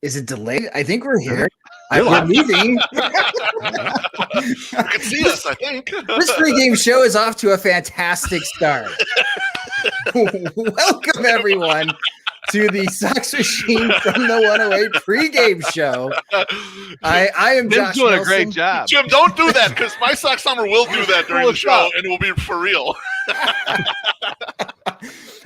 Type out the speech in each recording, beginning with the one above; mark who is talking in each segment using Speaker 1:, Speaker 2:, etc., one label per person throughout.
Speaker 1: Is it delayed? I think we're here.
Speaker 2: We're
Speaker 1: moving.
Speaker 3: You can see us, I think.
Speaker 1: This pregame show is off to a fantastic start. Welcome, everyone, to the Sox Machine from the 108 pregame show. I am
Speaker 2: Tim's
Speaker 1: Josh
Speaker 2: doing
Speaker 1: Nelson.
Speaker 2: a great job.
Speaker 3: Jim, don't do that because my Sox Summer will do that during the show, and it will be for real.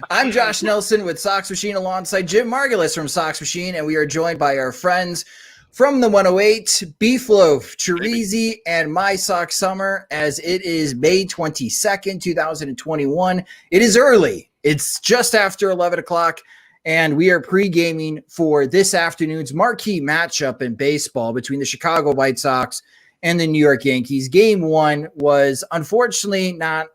Speaker 1: I'm Josh Nelson with Sox Machine alongside Jim Margulis from Sox Machine, and we are joined by our friends from the 108, Beef Loaf, Chirizi, and My Sox Summer, as it is May 22nd, 2021. It is early. It's just after 11 o'clock, and we are pre-gaming for this afternoon's marquee matchup in baseball between the Chicago White Sox and the New York Yankees. Game one was unfortunately not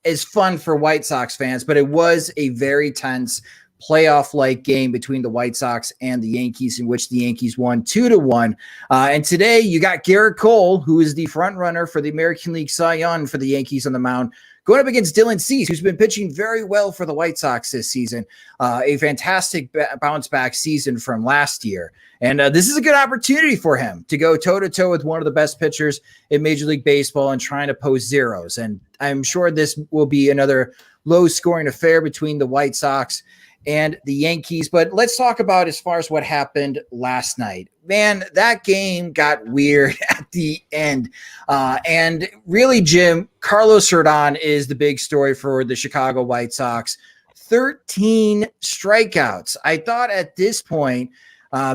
Speaker 1: as fun for White Sox fans, but it was a very tense playoff-like game between the White Sox and the Yankees, in which the Yankees won 2-1. And today you got Garrett Cole, who is the front runner for the American League Cy Young for the Yankees on the mound, going up against Dylan Cease, who's been pitching very well for the White Sox this season. A fantastic bounce-back season from last year. And this is a good opportunity for him to go toe-to-toe with one of the best pitchers in Major League Baseball and trying to post zeros. And I'm sure this will be another low-scoring affair between the White Sox and the Yankees. But let's talk about as far as what happened last night. Man, that game got weird at the end. And really, Jim, Carlos Cerdon is the big story for the Chicago White Sox. 13 strikeouts. I thought at this point,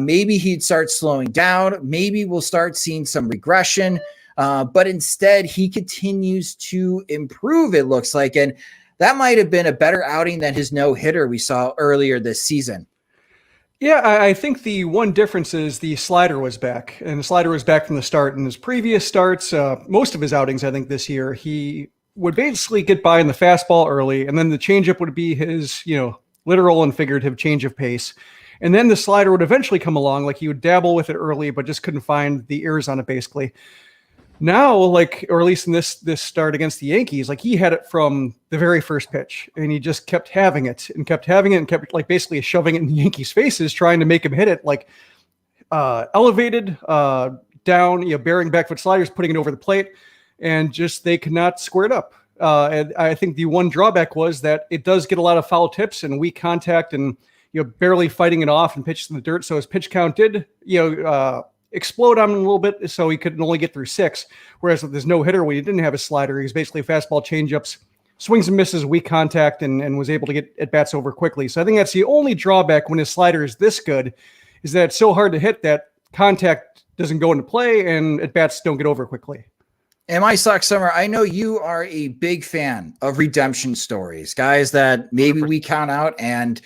Speaker 1: maybe he'd start slowing down. Maybe we'll start seeing some regression. But instead, he continues to improve, it looks like. And that might have been a better outing than his no-hitter we saw earlier this season.
Speaker 4: Yeah, I think the one difference is the slider was back, and the slider was back from the start. In his previous starts, most of his outings, I think this year, he would basically get by in the fastball early, and then the changeup would be his, literal and figurative change of pace. And then the slider would eventually come along, like he would dabble with it early, but just couldn't find the ears on it, basically. Now, or at least in this start against the Yankees, he had it from the very first pitch, and he just kept having it and kept basically shoving it in the Yankees' faces, trying to make him hit it, elevated, down, bearing back foot sliders, putting it over the plate, and just they could not square it up. And I think the one drawback was that it does get a lot of foul tips and weak contact, and barely fighting it off and pitches in the dirt. So his pitch count did, explode on him a little bit, so he could only get through 6. Whereas with his no-hitter, when he didn't have a slider, he's basically fastball changeups, swings and misses, weak contact, and was able to get at-bats over quickly. So I think that's the only drawback when his slider is this good, is that it's so hard to hit that contact doesn't go into play and at-bats don't get over quickly.
Speaker 1: And My Sox Summer, I know you are a big fan of redemption stories, guys that maybe we count out and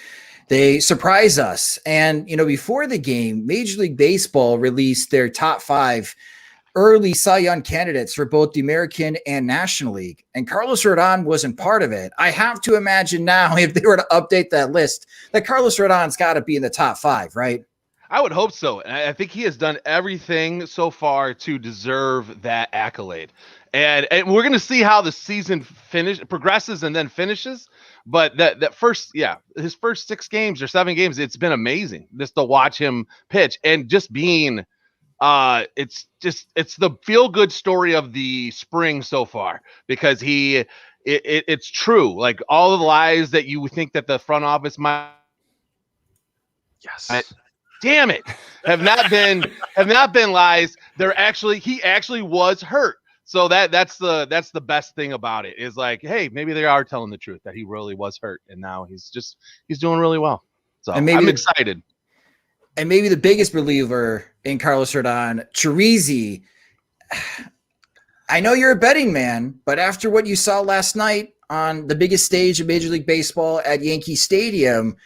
Speaker 1: they surprise us. And, before the game, Major League Baseball released their top 5 early Cy Young candidates for both the American and National League. And Carlos Cerdon wasn't part of it. I have to imagine now, if they were to update that list, that Carlos Cerdon's got to be in the top 5, right?
Speaker 2: I would hope so. And I think he has done everything so far to deserve that accolade. And we're going to see how the season progresses and then finishes. But his first 6 games or 7 games, it's been amazing just to watch him pitch and just being, it's the feel good story of the spring so far, because it's true. Like all the lies that you think that the front office might, damn it, have not been lies. He actually was hurt. So that's the best thing about it, is hey, maybe they are telling the truth that he really was hurt, and now he's doing really well. So I'm excited.
Speaker 1: And maybe the biggest believer in Carlos Cerdon, Chirizi. I know you're a betting man, but after what you saw last night on the biggest stage of Major League Baseball at Yankee Stadium,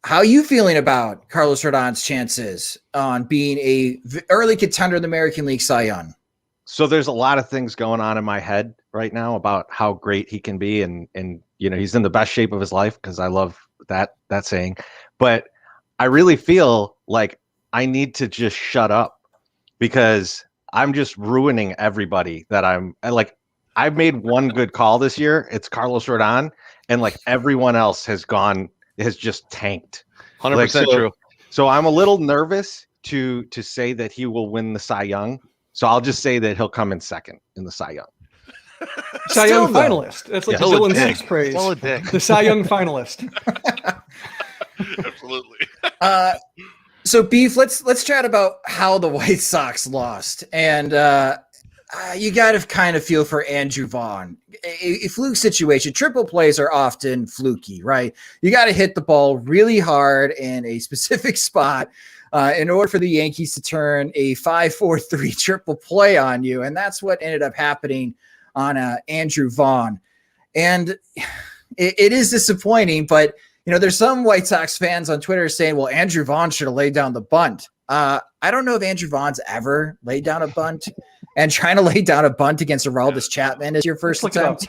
Speaker 1: how are you feeling about Carlos Cerdon's chances on being a early contender in the American League Cy Young?
Speaker 5: So there's a lot of things going on in my head right now about how great he can be. And he's in the best shape of his life, because I love that saying. But I really feel like I need to just shut up, because I'm just ruining everybody that I've made one good call this year. It's Carlos Cerdon. And everyone else has just tanked.
Speaker 2: 100% true.
Speaker 5: So I'm a little nervous to say that he will win the Cy Young. So I'll just say that he'll come in second in the Cy Young.
Speaker 4: Cy Young finalist. That's like the Dylan Cease praise. The Cy Young finalist.
Speaker 3: Absolutely.
Speaker 1: So Beef, let's chat about how the White Sox lost. And you got to kind of feel for Andrew Vaughn. A fluke situation. Triple plays are often fluky, right? You got to hit the ball really hard in a specific spot in order for the Yankees to turn a 5-4-3 triple play on you. And that's what ended up happening on Andrew Vaughn. And it is disappointing, but there's some White Sox fans on Twitter saying, well, Andrew Vaughn should have laid down the bunt. I don't know if Andrew Vaughn's ever laid down a bunt, and trying to lay down a bunt against Aroldis Chapman is your first attempt.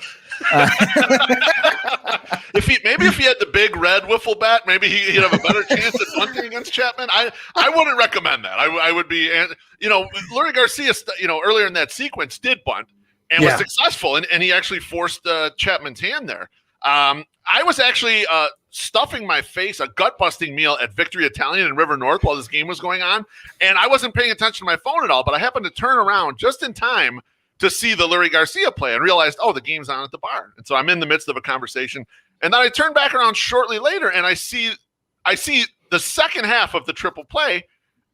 Speaker 3: If he had the big red wiffle bat, maybe he'd have a better chance at bunting against Chapman. I wouldn't recommend that. I would be, Lurie Garcia, earlier in that sequence did bunt and was successful, and he actually forced Chapman's hand there. I was actually stuffing my face, a gut-busting meal at Victory Italian in River North while this game was going on, and I wasn't paying attention to my phone at all, but I happened to turn around just in time to see the Lurie Garcia play and realized, the game's on at the bar. And so I'm in the midst of a conversation, and then I turn back around shortly later, and I see the second half of the triple play,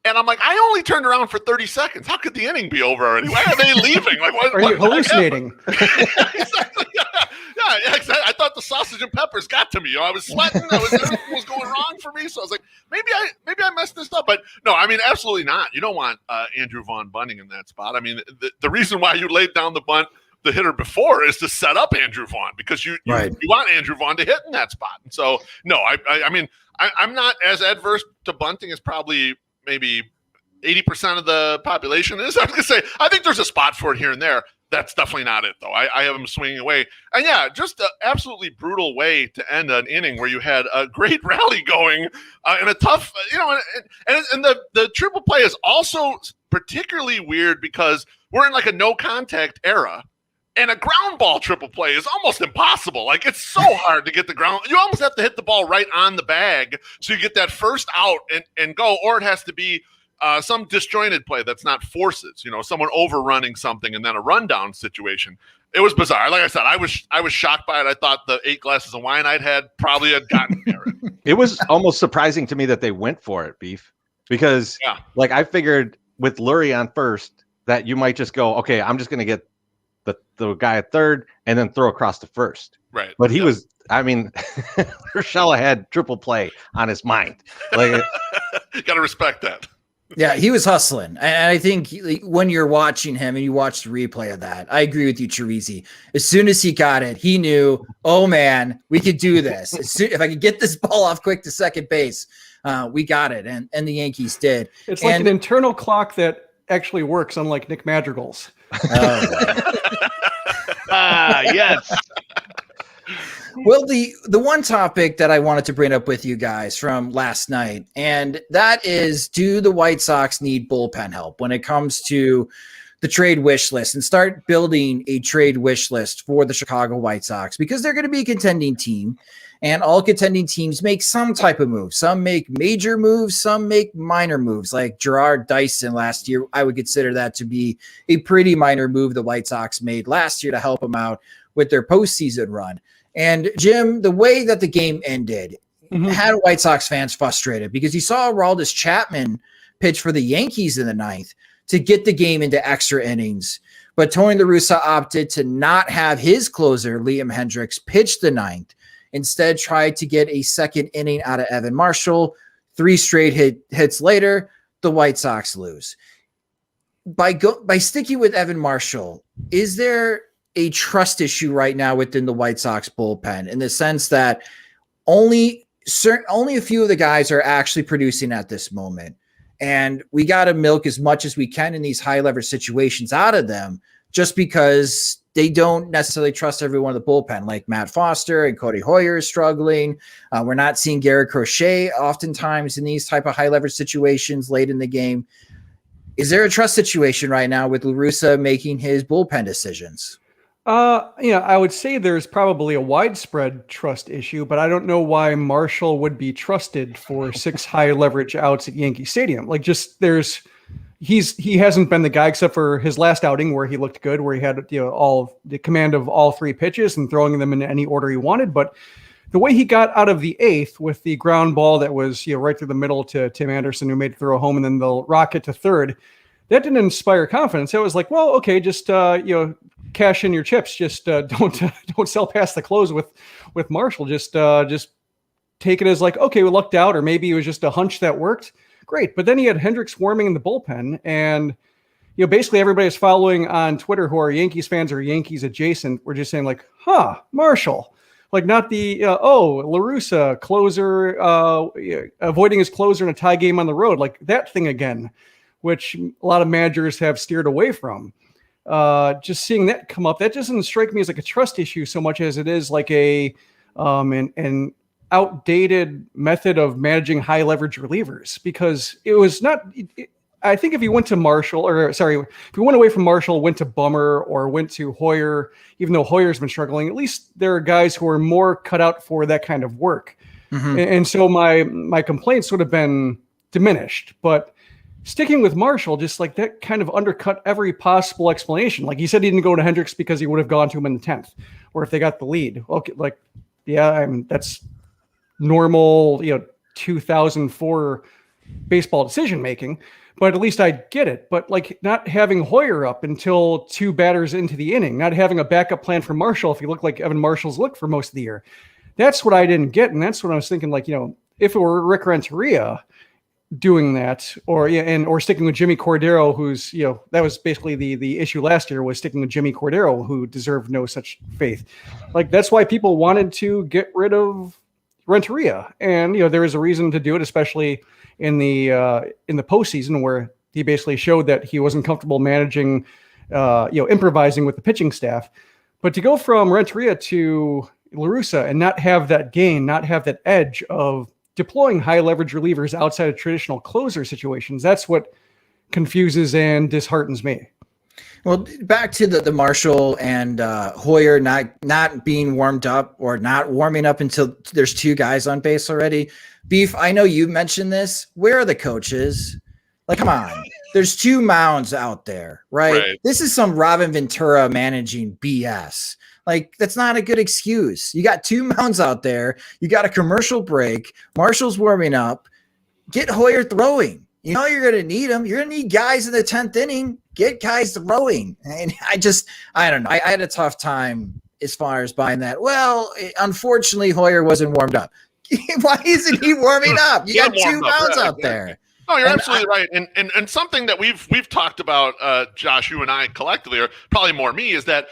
Speaker 3: and I'm like, I only turned around for 30 seconds. How could the inning be over already? Why are they leaving? Like,
Speaker 4: are you hallucinating?
Speaker 3: Exactly. Yeah, exactly. I thought the sausage and peppers got to me. I was sweating. Everything was going wrong for me. So I was like, maybe I messed this up. But no, I mean, absolutely not. You don't want Andrew Vaughn bunting in that spot. I mean, the reason why you laid down the bunt, the hitter before, is to set up Andrew Vaughn, because you want Andrew Vaughn to hit in that spot. And so, no, I mean, I'm not as adverse to bunting as probably maybe 80% of the population is. I was going to say, I think there's a spot for it here and there. That's definitely not it, though. I have him swinging away. And yeah, just an absolutely brutal way to end an inning where you had a great rally going in a tough, and the triple play is also particularly weird because we're in like a no contact era. And a ground ball triple play is almost impossible. Like, it's so hard to get the ground. You almost have to hit the ball right on the bag so you get that first out and go, or it has to be some disjointed play that's not forces, someone overrunning something and then a rundown situation. It was bizarre. Like I said, I was shocked by it. I thought the 8 glasses of wine I'd had probably had gotten there.
Speaker 5: It was almost surprising to me that they went for it, Beef, because like I figured with Lurie on first that you might just go, okay, I'm just going to get the guy at third and then throw across to first.
Speaker 3: Right.
Speaker 5: But he was, I mean, Urshela had triple play on his mind. Like,
Speaker 3: got to respect that.
Speaker 1: Yeah, he was hustling. And I think when you're watching him and you watch the replay of that, I agree with you, Chirizi. As soon as he got it, he knew, oh man, we could do this. If I could get this ball off quick to second base, we got it. And the Yankees did.
Speaker 4: It's like an internal clock that actually works, unlike Nick Madrigal's.
Speaker 2: Yes.
Speaker 1: Well, the one topic that I wanted to bring up with you guys from last night, and that is, do the White Sox need bullpen help when it comes to the trade wish list, and start building a trade wish list for the Chicago White Sox? Because they're going to be a contending team, and all contending teams make some type of move. Some make major moves, some make minor moves, like Gerard Dyson last year. I would consider that to be a pretty minor move the White Sox made last year to help them out with their postseason run. And Jim, the way that the game ended had White Sox fans frustrated, because you saw Aroldis Chapman pitch for the Yankees in the 9th to get the game into extra innings. But Tony La Russa opted to not have his closer, Liam Hendriks, pitch the 9th. Instead, tried to get a second inning out of Evan Marshall. 3 straight hits later, the White Sox lose. By sticking with Evan Marshall, is there a trust issue right now within the White Sox bullpen, in the sense that only a few of the guys are actually producing at this moment, and we got to milk as much as we can in these high leverage situations out of them, just because they don't necessarily trust everyone in the bullpen, like Matt Foster and Cody Hoyer is struggling. We're not seeing Garrett Crochet oftentimes in these type of high leverage situations late in the game. Is there a trust situation right now with La Russa making his bullpen decisions?
Speaker 4: I would say there's probably a widespread trust issue, but I don't know why Marshall would be trusted for 6 high leverage outs at Yankee Stadium. Like, just he hasn't been the guy except for his last outing where he looked good, where he had all the command of all 3 pitches and throwing them in any order he wanted. But the way he got out of the 8th with the ground ball that was right through the middle to Tim Anderson, who made it throw home, and then the rocket to third, that didn't inspire confidence. It was like, well, okay, just cash in your chips. Just don't sell past the close with Marshall. Just take it as like, okay, we lucked out, or maybe it was just a hunch that worked. Great. But then he had Hendricks warming in the bullpen, and basically everybody's following on Twitter who are Yankees fans or Yankees adjacent. We're just saying like, Marshall. Like, not the La Russa closer avoiding his closer in a tie game on the road, like that thing again, which a lot of managers have steered away from. Just seeing that come up, that doesn't strike me as like a trust issue so much as it is like an outdated method of managing high leverage relievers, because it was not. I think if you went to Marshall, if you went away from Marshall, went to Bummer or went to Hoyer, even though Hoyer's been struggling, at least there are guys who are more cut out for that kind of work. Mm-hmm. And so my complaints would have been diminished, but sticking with Marshall, just like that kind of undercut every possible explanation. Like, he said he didn't go to Hendricks because he would have gone to him in the 10th, or if they got the lead. Okay, like, yeah, I mean, that's normal, 2004 baseball decision making. But at least I get it. But like, not having Hoyer up until 2 batters into the inning, not having a backup plan for Marshall if he looked like Evan Marshall's looked for most of the year. That's what I didn't get. And that's what I was thinking, like, if it were Rick Renteria doing that, or sticking with Jimmy Cordero, who's, that was basically the issue last year, was sticking with Jimmy Cordero, who deserved no such faith. Like, that's why people wanted to get rid of Renteria. And, there is a reason to do it, especially in the postseason, where he basically showed that he wasn't comfortable managing, improvising with the pitching staff. But to go from Renteria to La Russa and not have that gain, not have that edge of deploying high leverage relievers outside of traditional closer situations, that's what confuses and disheartens me.
Speaker 1: Well, back to the Marshall and Hoyer not being warmed up, or not warming up until there's 2 guys on base already. Beef, I know you mentioned this. Where are the coaches? Like, come on. There's 2 mounds out there, right? This is some Robin Ventura managing BS. Like, that's not a good excuse. You got 2 mounds out there. You got a commercial break. Marshall's warming up. Get Hoyer throwing. You're going to need him. You're going to need guys in the 10th inning. Get guys throwing. And I don't know. I had a tough time as far as buying that. Well, unfortunately, Hoyer wasn't warmed up. Why isn't he warming up? You got 2 mounds out there.
Speaker 3: No, you're absolutely right. And something that we've talked about, Josh, you and I collectively, or probably more me, is that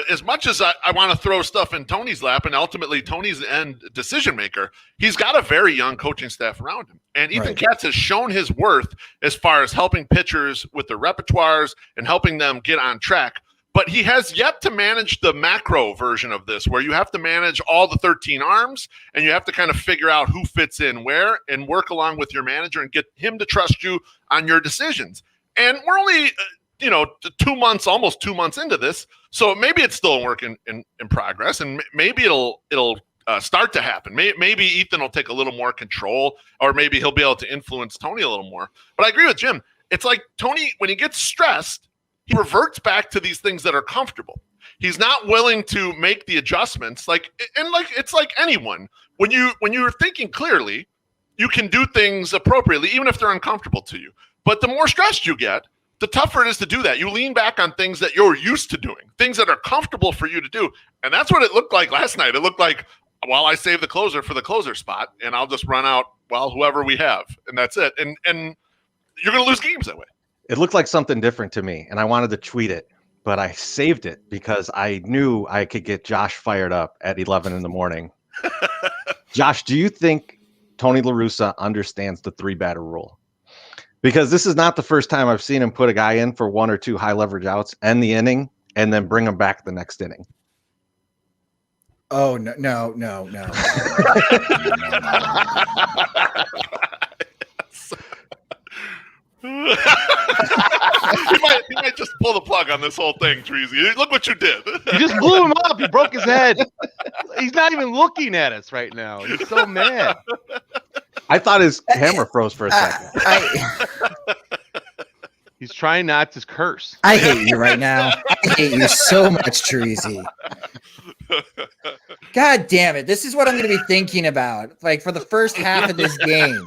Speaker 3: as much as I want to throw stuff in Tony's lap, and ultimately Tony's the end decision maker, he's got a very young coaching staff around him. And Ethan Katz has shown his worth as far as helping pitchers with their repertoires and helping them get on track. But he has yet to manage the macro version of this, where you have to manage all the 13 arms, and you have to kind of figure out who fits in where and work along with your manager and get him to trust you on your decisions. And we're only 2 months, almost 2 months into this, so maybe it's still a work in progress, and maybe it'll start to happen. Maybe Ethan will take a little more control, or maybe he'll be able to influence Tony a little more. But I agree with Jim. It's like Tony, when he gets stressed, he reverts back to these things that are comfortable. He's not willing to make the adjustments. It's like anyone. When you're thinking clearly, you can do things appropriately, even if they're uncomfortable to you. But the more stressed you get, the tougher it is to do that. You lean back on things that you're used to doing, things that are comfortable for you to do. And that's what it looked like last night. It looked like, well, I saved the closer for the closer spot, and I'll just run out, whoever we have, and that's it. And you're going to lose games that way.
Speaker 5: It looked like something different to me, and I wanted to tweet it, but I saved it because I knew I could get Josh fired up at 11 in the morning. Josh, do you think Tony La Russa understands the 3-batter rule? Because this is not the first time I've seen him put a guy in for 1 or 2 high leverage outs, end the inning, and then bring him back the next inning.
Speaker 1: Oh, no.
Speaker 3: he might just pull the plug on this whole thing, Treasy. Look what you did.
Speaker 2: You just blew him up. He broke his head. He's not even looking at us right now. He's so mad.
Speaker 5: I thought his camera froze for a second.
Speaker 2: He's trying not to curse.
Speaker 1: I hate you right now. I hate you so much, Treasy. God damn it. This is what I'm going to be thinking about. Like for the first half of this game.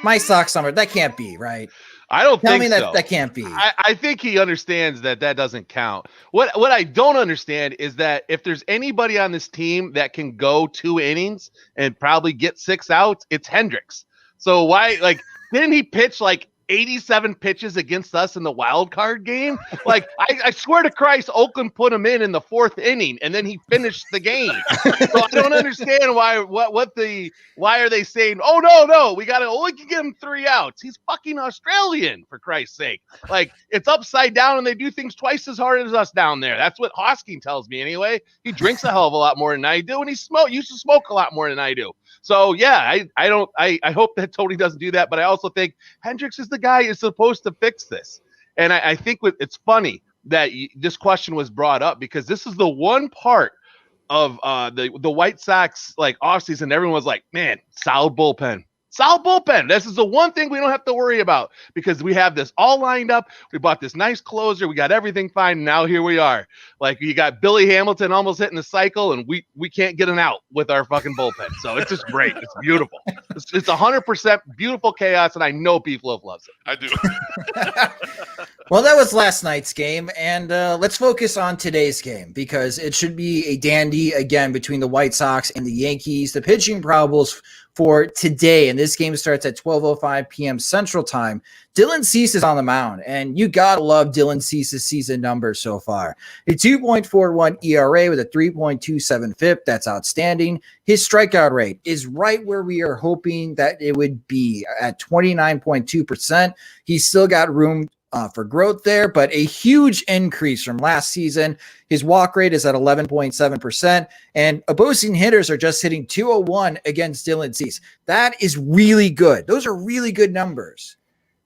Speaker 1: My Sox summer. That can't be, right?
Speaker 2: I don't
Speaker 1: Tell
Speaker 2: think
Speaker 1: me
Speaker 2: so.
Speaker 1: that can't be.
Speaker 2: I think he understands that doesn't count. What I don't understand is that if there's anybody on this team that can go 2 innings and probably get 6 outs, it's Hendricks. So why, like, didn't he pitch like 87 pitches against us in the wild card game? Like, I swear to Christ, Oakland put him in the 4th inning and then he finished the game. So I don't understand why are they saying, oh no, we gotta only give him 3 outs. He's fucking Australian, for Christ's sake. Like, it's upside down and they do things twice as hard as us down there. That's what Hosking tells me anyway. He drinks a hell of a lot more than I do, and he used to smoke a lot more than I do. So yeah, I hope that Tony doesn't do that, but I also think Hendricks is the guy who's supposed to fix this. And I think it's funny that this question was brought up because this is the one part of the White Sox like offseason. Everyone was like, man, solid bullpen. Solid bullpen. This is the one thing we don't have to worry about because we have this all lined up. We bought this nice closer. We got everything fine. And now here we are. Like, you got Billy Hamilton almost hitting the cycle, and we can't get an out with our fucking bullpen. So it's just great. It's beautiful. It's 100% beautiful chaos, and I know Beefloaf loves it.
Speaker 3: I do.
Speaker 1: Well, that was last night's game, and let's focus on today's game because it should be a dandy again between the White Sox and the Yankees. The pitching probables for today, and this game starts at 12:05 p.m. Central Time. Dylan Cease is on the mound, and you gotta love Dylan Cease's season numbers so far. A 2.41 ERA with a 3.27 FIP. That's outstanding. His strikeout rate is right where we are hoping that it would be at 29.2%. He's still got room for growth there, but a huge increase from last season. His walk rate is at 11.7%, and opposing hitters are just hitting 201 against Dylan Cease. That is really good. Those are really good numbers.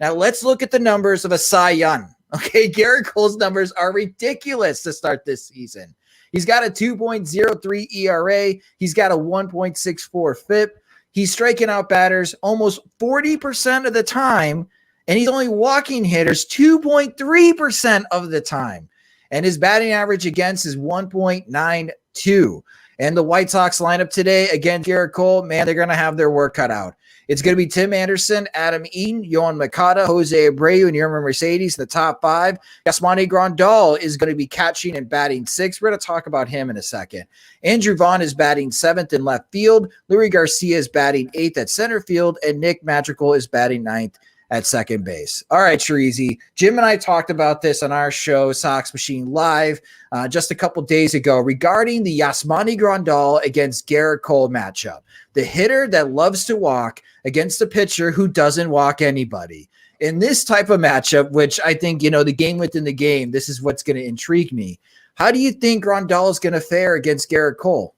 Speaker 1: Now let's look at the numbers of a Cy Young. Okay, Garrett Cole's numbers are ridiculous to start this season. He's got a 2.03 ERA. He's got a 1.64 FIP. He's striking out batters almost 40% of the time, and he's only walking hitters 2.3% of the time. And his batting average against is 1.92. And the White Sox lineup today, again, Garrett Cole, man, they're going to have their work cut out. It's going to be Tim Anderson, Adam Eaton, Yohan Moncada, Jose Abreu, and Yermin Mercedes in the top 5. Yasmani Grandal is going to be catching and batting 6th. We're going to talk about him in a second. Andrew Vaughn is batting 7th in left field. Louis Garcia is batting 8th at center field. And Nick Madrigal is batting 9th at second base. All right, Shreezy. Jim and I talked about this on our show, Sox Machine Live, just a couple days ago regarding the Yasmani Grandal against Garrett Cole matchup. The hitter that loves to walk against a pitcher who doesn't walk anybody. In this type of matchup, which I think, the game within the game, this is what's going to intrigue me. How do you think Grandal is going to fare against Garrett Cole?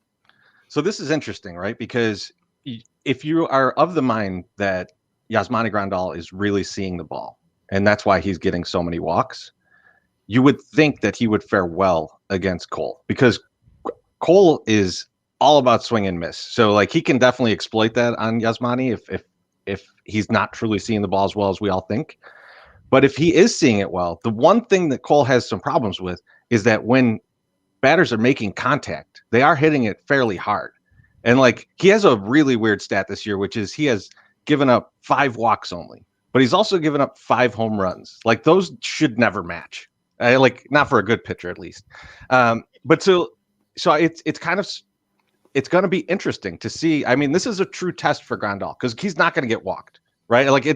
Speaker 5: So this is interesting, right? Because if you are of the mind that Yasmani Grandal is really seeing the ball, and that's why he's getting so many walks, you would think that he would fare well against Cole because Cole is all about swing and miss. So like he can definitely exploit that on Yasmani if he's not truly seeing the ball as well as we all think. But if he is seeing it well, the one thing that Cole has some problems with is that when batters are making contact, they are hitting it fairly hard. And like he has a really weird stat this year, which is he has given up 5 walks only, but he's also given up 5 home runs. Like those should never match. Like not for a good pitcher at least. But so it's kind of, it's going to be interesting to see. I mean, this is a true test for Grandal because he's not going to get walked, right? Like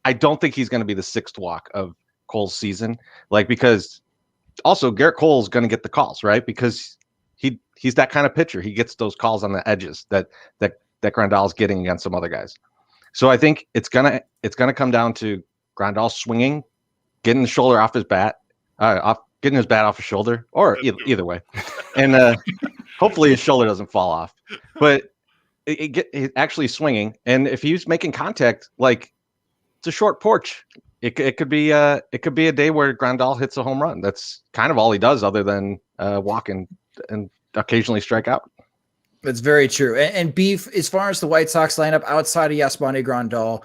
Speaker 5: I don't think he's going to be the 6th walk of Cole's season. Like, because also Garrett Cole is going to get the calls, right? Because he's that kind of pitcher. He gets those calls on the edges that Grandal is getting against some other guys. So I think it's gonna come down to Grandal swinging, getting the shoulder off his bat, getting his bat off his shoulder, or either way, and hopefully his shoulder doesn't fall off. But it actually swinging, and if he's making contact, like it's a short porch. it could be a day where Grandal hits a home run. That's kind of all he does, other than walk and occasionally strike out.
Speaker 1: That's very true. And Beef, as far as the White Sox lineup outside of Yasmani Grandal,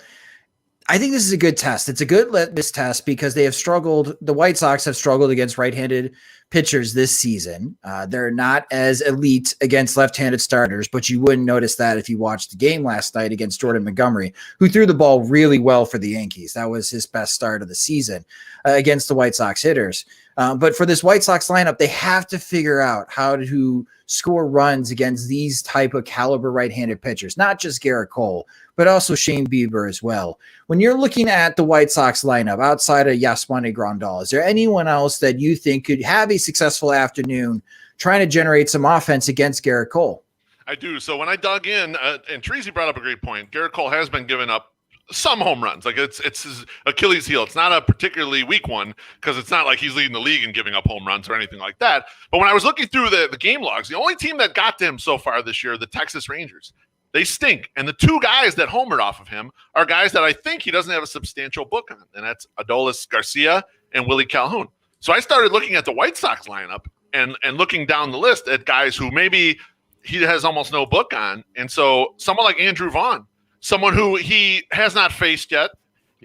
Speaker 1: I think this is a good test. It's a good litmus test because they have struggled. The White Sox have struggled against right-handed pitchers this season. They're not as elite against left-handed starters, but you wouldn't notice that if you watched the game last night against Jordan Montgomery, who threw the ball really well for the Yankees. That was his best start of the season against the White Sox hitters. But for this White Sox lineup, they have to figure out how to score runs against these type of caliber right-handed pitchers, not just Garrett Cole, but also Shane Bieber as well. When you're looking at the White Sox lineup outside of Yasmani Grandal, is there anyone else that you think could have a successful afternoon trying to generate some offense against Garrett Cole?
Speaker 3: I do. So when I dug in, and Treasy brought up a great point, Garrett Cole has been giving up some home runs. Like it's his Achilles heel. It's not a particularly weak one because it's not like he's leading the league in giving up home runs or anything like that. But when I was looking through the game logs, the only team that got to him so far this year, the Texas Rangers, they stink. And the two guys that homered off of him are guys that I think he doesn't have a substantial book on, and that's Adolis Garcia and Willie Calhoun. So I started looking at the White Sox lineup and looking down the list at guys who maybe he has almost no book on. And so someone like Andrew Vaughn, someone who he has not faced yet,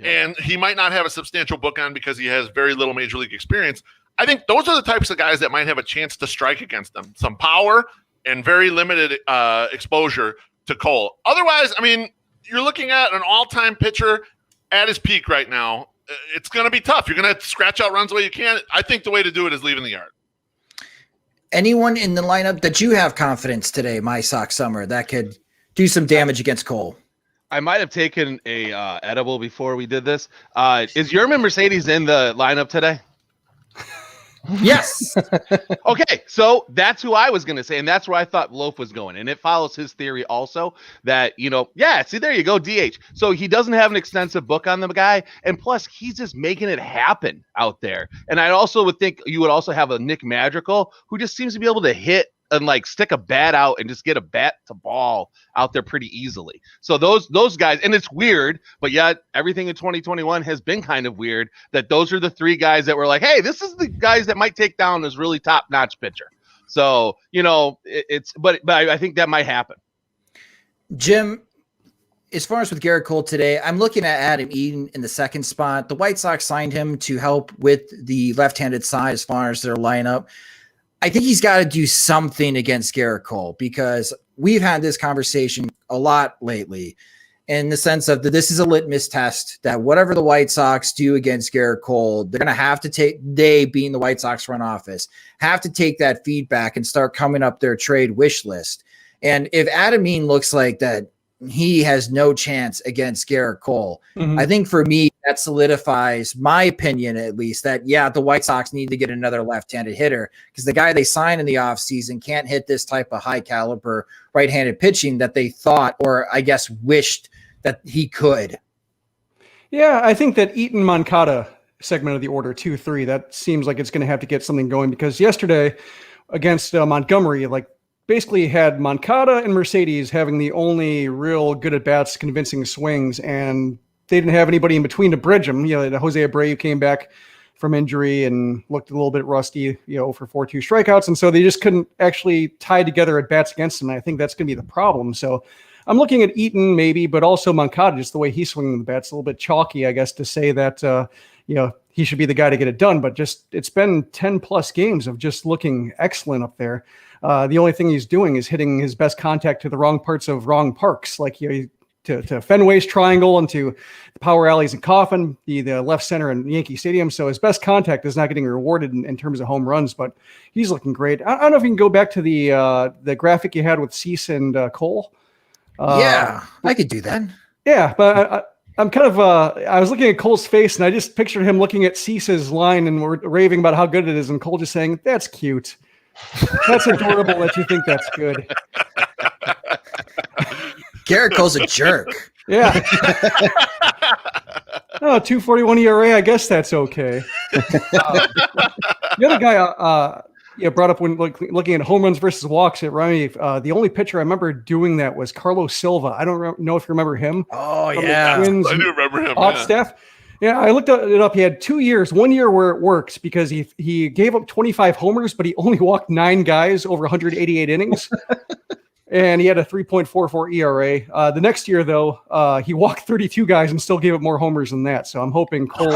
Speaker 3: and he might not have a substantial book on because he has very little major league experience. I think those are the types of guys that might have a chance to strike against them. Some power and very limited exposure to Cole. Otherwise, I mean, you're looking at an all-time pitcher at his peak right now. It's going to be tough. You're going to scratch out runs the way you can. I think the way to do it is leaving the yard.
Speaker 1: Anyone in the lineup that you have confidence today, my Sox Summer, that could do some damage against Cole?
Speaker 2: I might have taken a edible before we did this. Is Yerman Mercedes in the lineup today?
Speaker 1: Yes.
Speaker 2: Okay, so that's who I was going to say, and that's where I thought Loaf was going. And it follows his theory also that, see, there you go, DH. So he doesn't have an extensive book on the guy, and plus he's just making it happen out there. And I also would think you would also have a Nick Madrigal who just seems to be able to hit and like stick a bat out and just get a bat to ball out there pretty easily. So those guys, and it's weird, but yet everything in 2021 has been kind of weird that those are the three guys that were like, hey, this is the guys that might take down this really top-notch pitcher. So, but I think that might happen.
Speaker 1: Jim, as far as with Garrett Cole today, I'm looking at Adam Eaton in the second spot. The White Sox signed him to help with the left-handed side as far as their lineup. I think he's got to do something against Garrett Cole because we've had this conversation a lot lately in the sense of that this is a litmus test that whatever the White Sox do against Garrett Cole, they're going to have to take, they being the White Sox front office, have to take that feedback and start coming up their trade wish list. And if Adam Eaton looks like that he has no chance against Garrett Cole, I think for me, that solidifies my opinion, at least, that, the White Sox need to get another left-handed hitter because the guy they signed in the offseason can't hit this type of high-caliber right-handed pitching that they thought, or I guess wished that he could.
Speaker 4: Yeah, I think that Eaton Moncada segment of the order 2-3, that seems like it's going to have to get something going because yesterday against Montgomery, basically had Moncada and Mercedes having the only real good at-bats, convincing swings, and they didn't have anybody in between to bridge them. Jose Abreu came back from injury and looked a little bit rusty, for 4-2 strikeouts, and so they just couldn't actually tie together at-bats against him, and I think that's going to be the problem. So I'm looking at Eaton maybe, but also Moncada, just the way he's swinging the bats, a little bit chalky, I guess, to say that, he should be the guy to get it done, but just it's been 10-plus games of just looking excellent up there. The only thing he's doing is hitting his best contact to the wrong parts of wrong parks, to Fenway's triangle and to the power alleys in Coffin, the left center in Yankee Stadium. So his best contact is not getting rewarded in terms of home runs, but he's looking great. I don't know if you can go back to the graphic you had with Cease and Cole.
Speaker 1: I could do that.
Speaker 4: Yeah, but I'm kind of I was looking at Cole's face and I just pictured him looking at Cease's line and we're raving about how good it is, and Cole just saying, "That's cute. That's adorable that you think that's good."
Speaker 1: Garrett Cole's a jerk.
Speaker 4: Yeah. 2.41 ERA. I guess that's okay. The other guy brought up when looking at home runs versus walks at Remy. The only pitcher I remember doing that was Carlos Silva. I don't know if you remember him.
Speaker 1: Oh, yeah.
Speaker 3: I do remember him.
Speaker 4: Staff. Yeah, I looked it up. He had 2 years, 1 year where it worked because he gave up 25 homers, but he only walked 9 guys over 188 innings. And he had a 3.44 ERA. The next year, though, he walked 32 guys and still gave up more homers than that. So I'm hoping Cole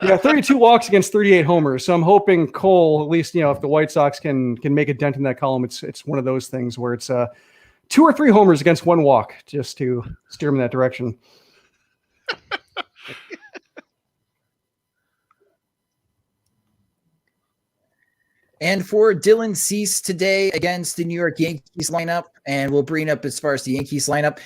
Speaker 4: yeah, 32 walks against 38 homers. So I'm hoping Cole, at least, if the White Sox can make a dent in that column, it's one of those things where it's 2 or 3 homers against 1 walk just to steer him in that direction.
Speaker 1: And for Dylan Cease today against the New York Yankees lineup, and we'll bring up as far as the Yankees lineup.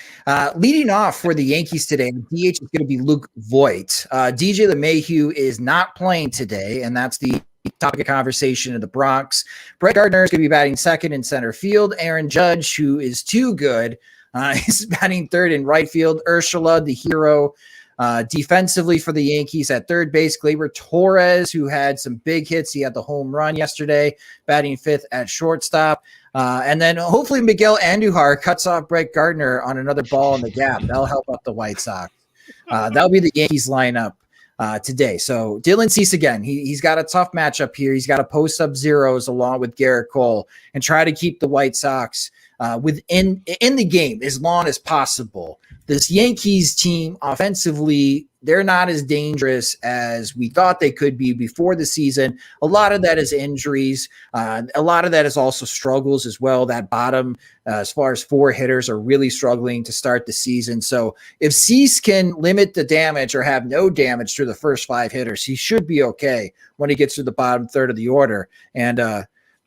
Speaker 1: Leading off for the Yankees today, DH is going to be Luke Voigt. DJ LeMahieu is not playing today, and that's the topic of conversation in the Bronx. Brett Gardner is going to be batting second in center field. Aaron Judge, who is too good, is batting third in right field. Urshela, the hero, defensively for the Yankees at third base. Gleyber Torres, who had some big hits. He had the home run yesterday, batting fifth at shortstop. And then hopefully Miguel Andujar cuts off Brett Gardner on another ball in the gap. That'll help out the White Sox. That'll be the Yankees lineup today. So Dylan Cease again, he's got a tough matchup here. He's got to post up zeros along with Garrett Cole and try to keep the White Sox in the game as long as possible. This Yankees team offensively, they're not as dangerous as we thought they could be before the season. A lot of that is injuries. A lot of that is also struggles as well. That bottom, as far as 4 hitters, are really struggling to start the season. So if Cease can limit the damage or have no damage through the first 5 hitters, he should be okay when he gets to the bottom third of the order. And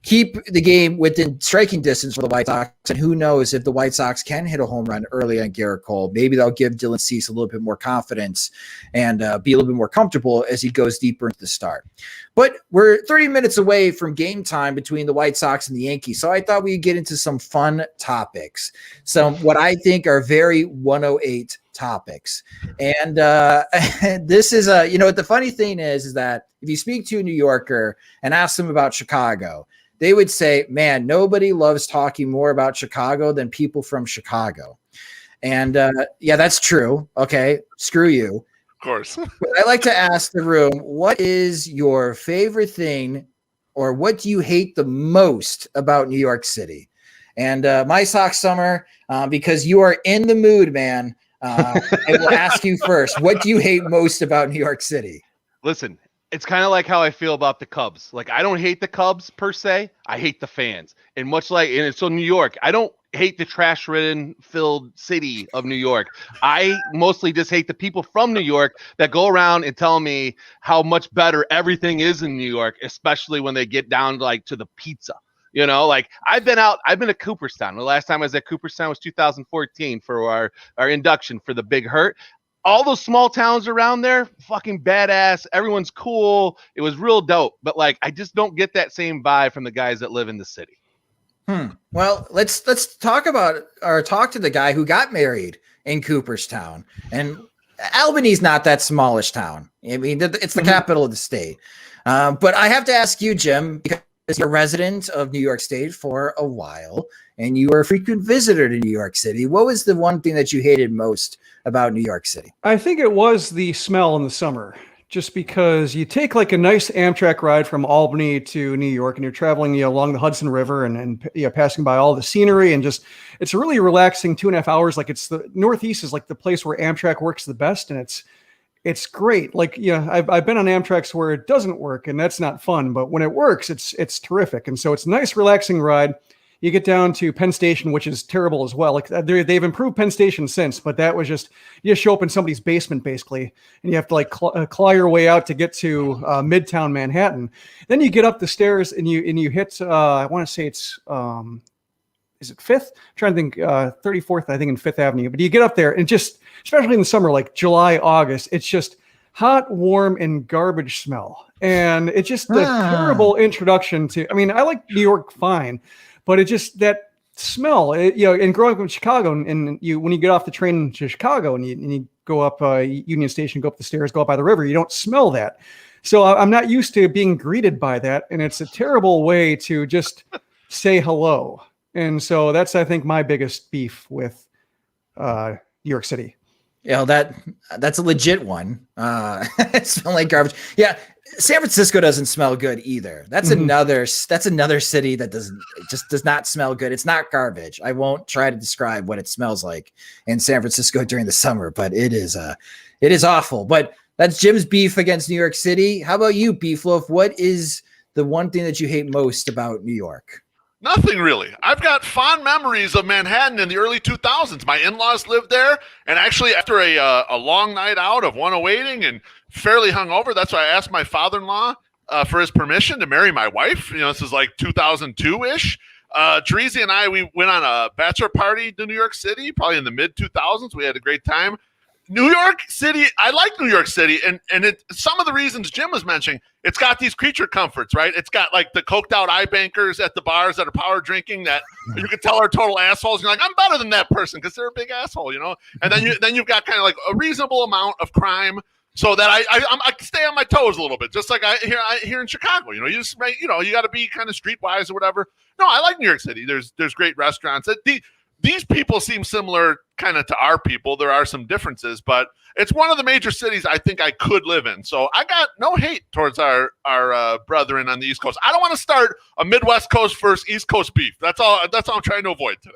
Speaker 1: keep the game within striking distance for the White Sox. And who knows if the White Sox can hit a home run early on Garrett Cole. Maybe they'll give Dylan Cease a little bit more confidence and be a little bit more comfortable as he goes deeper into the start. But we're 30 minutes away from game time between the White Sox and the Yankees. So I thought we'd get into some fun topics. Some what I think are very 108 topics. And this is the funny thing is that if you speak to a New Yorker and ask them about Chicago, they would say, man, nobody loves talking more about Chicago than people from Chicago. And yeah, that's true. Okay, screw you.
Speaker 3: Of course.
Speaker 1: I like to ask the room, what is your favorite thing or what do you hate the most about New York City? And my Sox Summer, because you are in the mood, man, I will ask you first, what do you hate most about New York City?
Speaker 2: Listen, it's kind of like how I feel about the Cubs. Like, I don't hate the Cubs per se. I hate the fans. And much like, and so New York, I don't hate the trash-ridden, filled city of New York. I mostly just hate the people from New York that go around and tell me how much better everything is in New York, especially when they get down to the pizza. Like I've been to Cooperstown. The last time I was at Cooperstown was 2014 for our induction for the Big Hurt. All those small towns around there, fucking badass. Everyone's cool. It was real dope. But I just don't get that same vibe from the guys that live in the city.
Speaker 1: Well, let's talk to the guy who got married in Cooperstown. And Albany's not that smallish town. I mean, it's the capital of the state. But I have to ask you, Jim, because you're a resident of New York State for a while, and you were a frequent visitor to New York City. What was the one thing that you hated most about New York City?
Speaker 4: I think it was the smell in the summer, just because you take a nice Amtrak ride from Albany to New York and you're traveling along the Hudson River and passing by all the scenery and just, it's a really relaxing 2.5 hours. It's the Northeast is the place where Amtrak works the best. And it's great. I've been on Amtrak's where it doesn't work and that's not fun, but when it works, it's terrific. And so it's a nice, relaxing ride. You get down to Penn Station, which is terrible as well. They've improved Penn Station since, but that was just, you just show up in somebody's basement basically, and you have to claw your way out to get to Midtown Manhattan. Then you get up the stairs and you hit, I want to say it's, is it 5th? I'm trying to think, 34th, I think in 5th Avenue. But you get up there and just, especially in the summer, July, August, it's just hot, warm, and garbage smell. And it's just a terrible introduction to, I like New York fine, but it just, that smell, and growing up in Chicago, and when you get off the train to Chicago and you go up Union Station, go up the stairs, go up by the river, you don't smell that. So I'm not used to being greeted by that. And it's a terrible way to just say hello. And so that's, I think, my biggest beef with New York City.
Speaker 1: That's a legit one. It smelled like garbage. Yeah. San Francisco doesn't smell good either. That's another city that does not smell good. It's not garbage. I won't try to describe what it smells like in San Francisco during the summer, but it is awful. But that's Jim's beef against New York City. How about you, Beefloaf? What is the one thing that you hate most about New York?
Speaker 3: Nothing really. I've got fond memories of Manhattan in the early 2000s. My in-laws lived there, and actually after a long night out of 108ing and fairly hungover, that's why I asked my father-in-law for his permission to marry my wife. This is like 2002-ish. Teresi and I, we went on a bachelor party to New York City, probably in the mid-2000s. We had a great time. New York City, I like New York City, and some of the reasons Jim was mentioning, it's got these creature comforts, right? It's got like the coked out eye bankers at the bars that are power drinking that you can tell are total assholes. You're like, I'm better than that person because they're a big asshole, And then you've got kind of like a reasonable amount of crime, so that I stay on my toes a little bit, just like I here in Chicago. You just you got to be kind of streetwise or whatever. No, I like New York City. There's great restaurants. These people seem similar kind of to our people. There are some differences, but it's one of the major cities I think I could live in. So I got no hate towards our brethren on the East Coast. I don't want to start a Midwest Coast versus East Coast beef. That's all I'm trying to avoid today.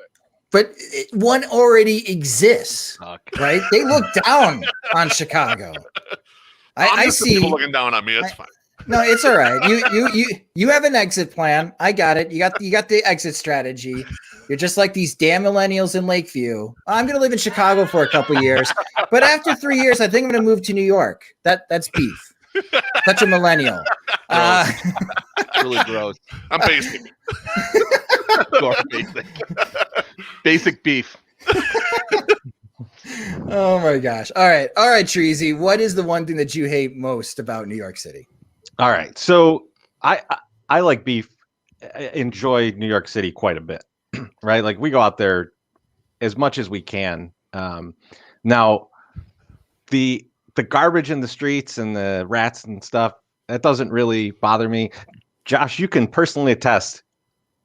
Speaker 1: But one already exists, right? They look down on Chicago. I see
Speaker 3: people looking down on me. It's fine.
Speaker 1: No, it's all right. You have an exit plan. I got it. You got the exit strategy. You're just like these damn millennials in Lakeview. I'm going to live in Chicago for a couple years, but after 3 years, I think I'm going to move to New York. That's beef. Such a millennial.
Speaker 2: Really gross.
Speaker 3: I'm basic.
Speaker 2: Basic beef.
Speaker 1: Oh my gosh. All right, Teresi. What is the one thing that you hate most about New York City?
Speaker 5: All right. So I like beef. Enjoy New York City quite a bit, right? Like we go out there as much as we can. Now the garbage in the streets and the rats and stuff, that doesn't really bother me. Josh, you can personally attest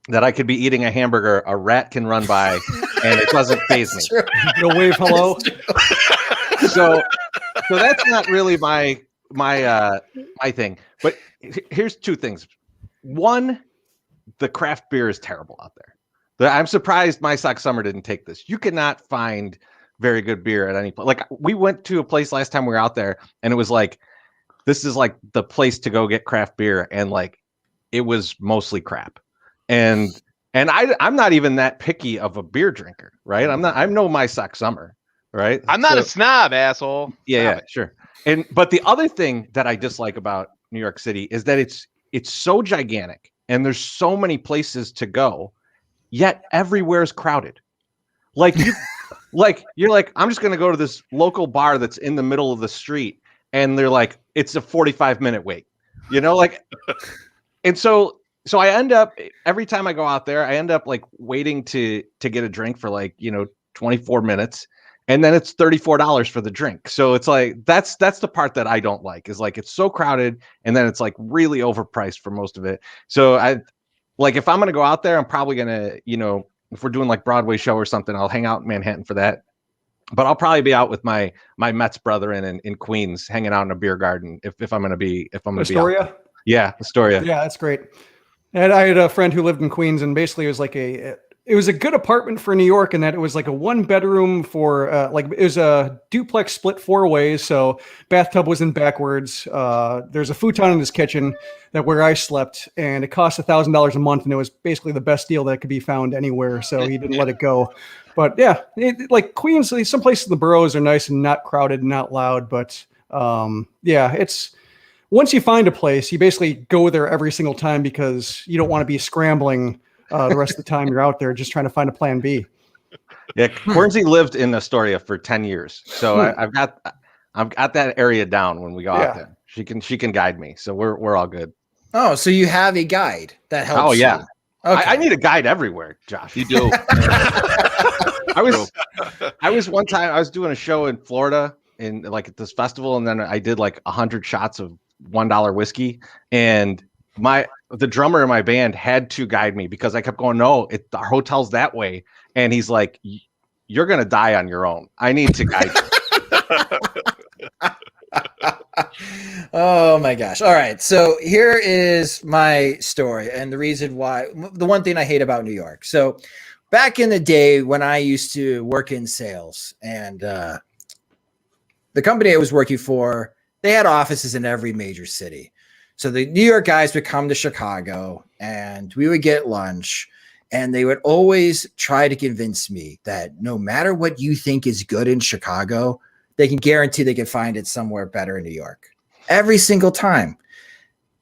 Speaker 5: that I could be eating a hamburger, a rat can run by, and it doesn't faze me.
Speaker 4: You'll wave hello.
Speaker 5: So that's not really my thing. But here's two things. One, the craft beer is terrible out there. I'm surprised My Sox Summer didn't take this. You cannot find very good beer at any place. Like we went to a place last time we were out there, and it was like, this is like the place to go get craft beer, and like it was mostly crap. And I'm not even that picky of a beer drinker, right? I'm no My Sox Summer, right?
Speaker 2: I'm not a snob, asshole.
Speaker 5: Yeah, sure. But the other thing that I dislike about New York City is that it's so gigantic and there's so many places to go, yet everywhere is crowded. Like you're like, I'm just gonna go to this local bar that's in the middle of the street, and they're like, it's a 45-minute wait, and so I end up, every time I go out there, I end up like waiting to get a drink for 24 minutes. And then it's $34 for the drink. So it's like, that's the part that I don't like, is like, it's so crowded. And then it's like really overpriced for most of it. So if I'm going to go out there, I'm probably going to, if we're doing like Broadway show or something, I'll hang out in Manhattan for that. But I'll probably be out with my Mets brethren in Queens, hanging out in a beer garden. If I'm going to be,
Speaker 4: Astoria?
Speaker 5: Yeah. Astoria.
Speaker 4: Yeah, that's great. And I had a friend who lived in Queens, and basically it was like it was a good apartment for New York, in that it was like a 1-bedroom for it was a duplex split 4 ways. So bathtub was in backwards. There's a futon in his kitchen where I slept, and it cost $1,000 a month, and it was basically the best deal that could be found anywhere. So he didn't let it go. But yeah, like Queens, some places in the boroughs are nice and not crowded and not loud. But it's, once you find a place, you basically go there every single time, because you don't want to be scrambling the rest of the time you're out there just trying to find a plan B.
Speaker 5: Yeah, Hornsey lived in Astoria for 10 years, so I've got that area down. When we go out there, she can guide me, so we're all good.
Speaker 1: Oh, so you have a guide that helps.
Speaker 5: Oh yeah,
Speaker 1: Okay.
Speaker 5: I need a guide everywhere, Josh.
Speaker 2: You do.
Speaker 5: I was one time, I was doing a show in Florida in like at this festival, and then I did like 100 shots of $1 whiskey, and the drummer in my band had to guide me, because I kept going, no, our hotel's that way. And he's like, you're going to die on your own. I need to guide you.
Speaker 1: Oh my gosh. All right. So here is my story and the reason why, the one thing I hate about New York. So back in the day when I used to work in sales, and the company I was working for, they had offices in every major city. So the New York guys would come to Chicago and we would get lunch, and they would always try to convince me that no matter what you think is good in Chicago, they can guarantee they can find it somewhere better in New York every single time.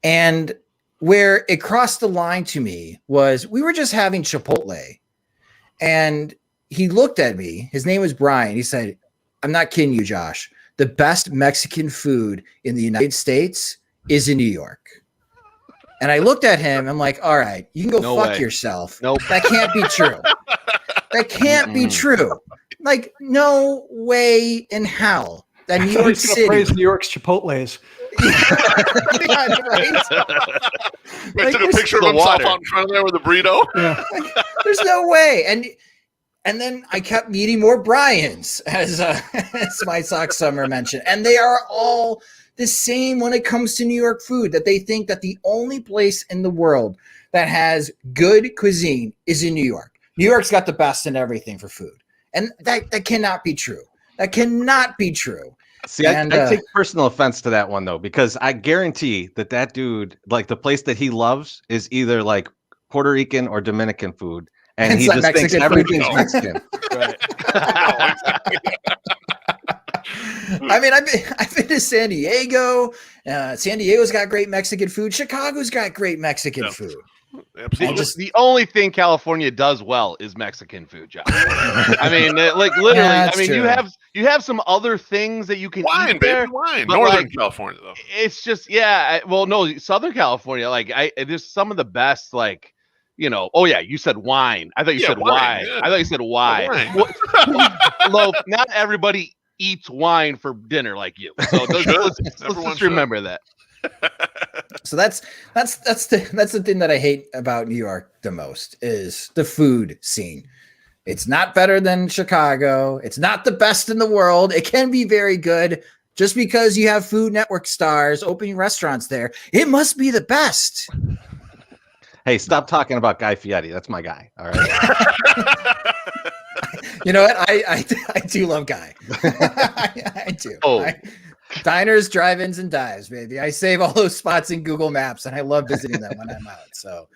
Speaker 1: And where it crossed the line to me was we were just having Chipotle, and he looked at me. His name was Brian. He said, "I'm not kidding you, Josh. The best Mexican food in the United States is in New York." And I looked at him. I'm like, all right, you can go
Speaker 2: No
Speaker 1: fuck
Speaker 2: way.
Speaker 1: yourself.
Speaker 2: Nope.
Speaker 1: That can't be true. That can't be true. Like, no way in hell that New York
Speaker 4: He's gonna
Speaker 1: City.
Speaker 4: praise New York's Chipotle's.
Speaker 1: Yeah, right?
Speaker 3: I took a
Speaker 1: there's
Speaker 3: picture of
Speaker 2: the
Speaker 3: himself
Speaker 2: water.
Speaker 3: out in front of there with a burrito.
Speaker 4: Yeah.
Speaker 1: There's no way. And then I kept meeting more Bryans, as my Sox Summer mentioned. And they are all the same when it comes to New York food, that they think that the only place in the world that has good cuisine is in New York. New York's got the best in everything for food. And that cannot be true. That cannot be true.
Speaker 5: See, I take personal offense to that one, though, because I guarantee that dude, like the place that he loves is either like Puerto Rican or Dominican food. And
Speaker 1: It's
Speaker 5: he
Speaker 1: like
Speaker 5: just thinks
Speaker 1: Mexican food.
Speaker 5: everything's
Speaker 3: No.
Speaker 5: Mexican.
Speaker 2: Right.
Speaker 3: No, exactly.
Speaker 1: I mean, I've been to San Diego. San Diego's got great Mexican food. Chicago's got great Mexican
Speaker 3: Yeah.
Speaker 1: food.
Speaker 3: Absolutely.
Speaker 2: The only thing California does well is Mexican food, Josh. I mean, like literally.
Speaker 1: Yeah,
Speaker 2: I
Speaker 1: that's
Speaker 2: mean,
Speaker 1: true.
Speaker 2: you have some other things that you can
Speaker 3: Wine,
Speaker 2: eat there.
Speaker 3: baby, wine.
Speaker 2: but,
Speaker 3: Northern
Speaker 2: like,
Speaker 3: California, though.
Speaker 2: It's just well, no, Southern California. Like there's some of the best. Like, you know. Oh yeah, you said wine. I thought you
Speaker 3: Yeah,
Speaker 2: said
Speaker 3: wine,
Speaker 2: wine.
Speaker 3: yeah.
Speaker 2: I thought you said wine.
Speaker 3: Wine.
Speaker 2: Loaf, not everybody eats wine for dinner like you. So let's
Speaker 3: Everyone
Speaker 2: just
Speaker 3: should.
Speaker 2: remember that.
Speaker 1: So that's the thing that I hate about New York the most is the food scene. It's not better than Chicago. It's not the best in the world. It can be very good. Just because you have Food Network stars opening restaurants there, it must be the best.
Speaker 5: Hey, stop talking about Guy Fieri. That's my guy. All right.
Speaker 1: You know what? I do love Guy. I do.
Speaker 2: Oh.
Speaker 1: Diners, drive-ins, and dives, baby. I save all those spots in Google Maps, and I love visiting them when I'm out. So,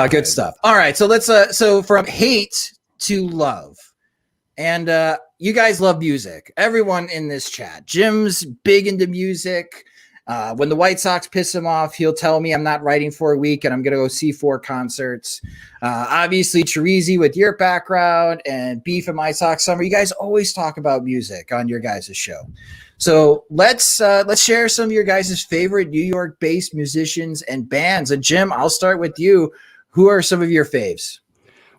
Speaker 1: good stuff. All right, so let's. So from hate to love, and you guys love music. Everyone in this chat, Jim's big into music. When the White Sox piss him off, he'll tell me I'm not writing for a week and I'm going to go see 4 concerts. Obviously, Chirizi, with your background and Beef and My Sox Summer, you guys always talk about music on your guys' show. So let's share some of your guys' favorite New York-based musicians and bands. And Jim, I'll start with you. Who are some of your faves?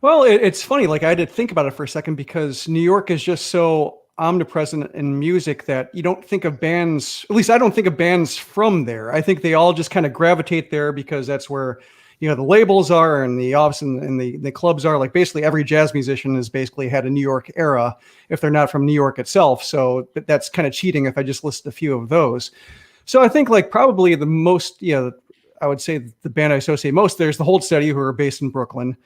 Speaker 4: Well, it's funny. Like, I had to think about it for a second because New York is just so omnipresent in music that you don't think of bands. At least I don't think of bands from there. I think they all just kind of gravitate there because that's where, the labels are and the office and the clubs are. Like, basically every jazz musician has basically had a New York era if they're not from New York itself. So that's kind of cheating if I just list a few of those. So I think like probably the most, I would say the band I associate most, there's the Hold Steady, who are based in Brooklyn.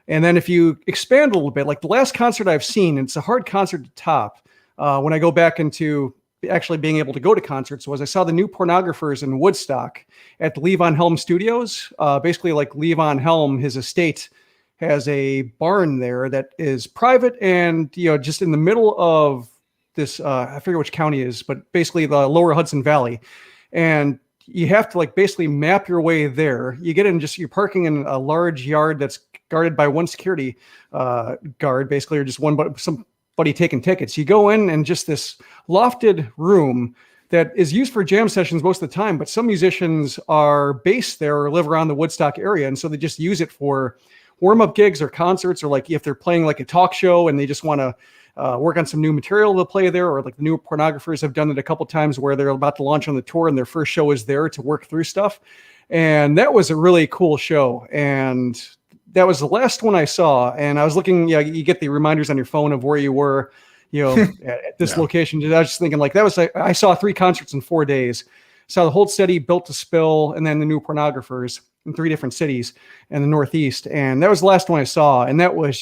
Speaker 4: And then if you expand a little bit, like the last concert I've seen, it's a hard concert to top. When I go back into actually being able to go to concerts, was I saw the New Pornographers in Woodstock at the Levon Helm Studios. Basically, like Levon Helm, his estate has a barn there that is private and, just in the middle of this, I forget which county it is, but basically the lower Hudson Valley. And you have to like basically map your way there. You get in you're parking in a large yard that's guarded by one security guard, basically, or just somebody taking tickets. You go in and just this lofted room that is used for jam sessions most of the time, but some musicians are based there or live around the Woodstock area. And so they just use it for warm-up gigs or concerts, or like if they're playing like a talk show and they just want to work on some new material to play there, or like the New Pornographers have done it a couple times where they're about to launch on the tour and their first show is there to work through stuff. And that was a really cool show. And that was the last one I saw. And I was looking, you get the reminders on your phone of where you were, at this location. I was just thinking like I saw 3 concerts in 4 days. Saw the Hold Steady, Built to Spill, and then the New Pornographers in 3 different cities in the Northeast. And that was the last one I saw. And that was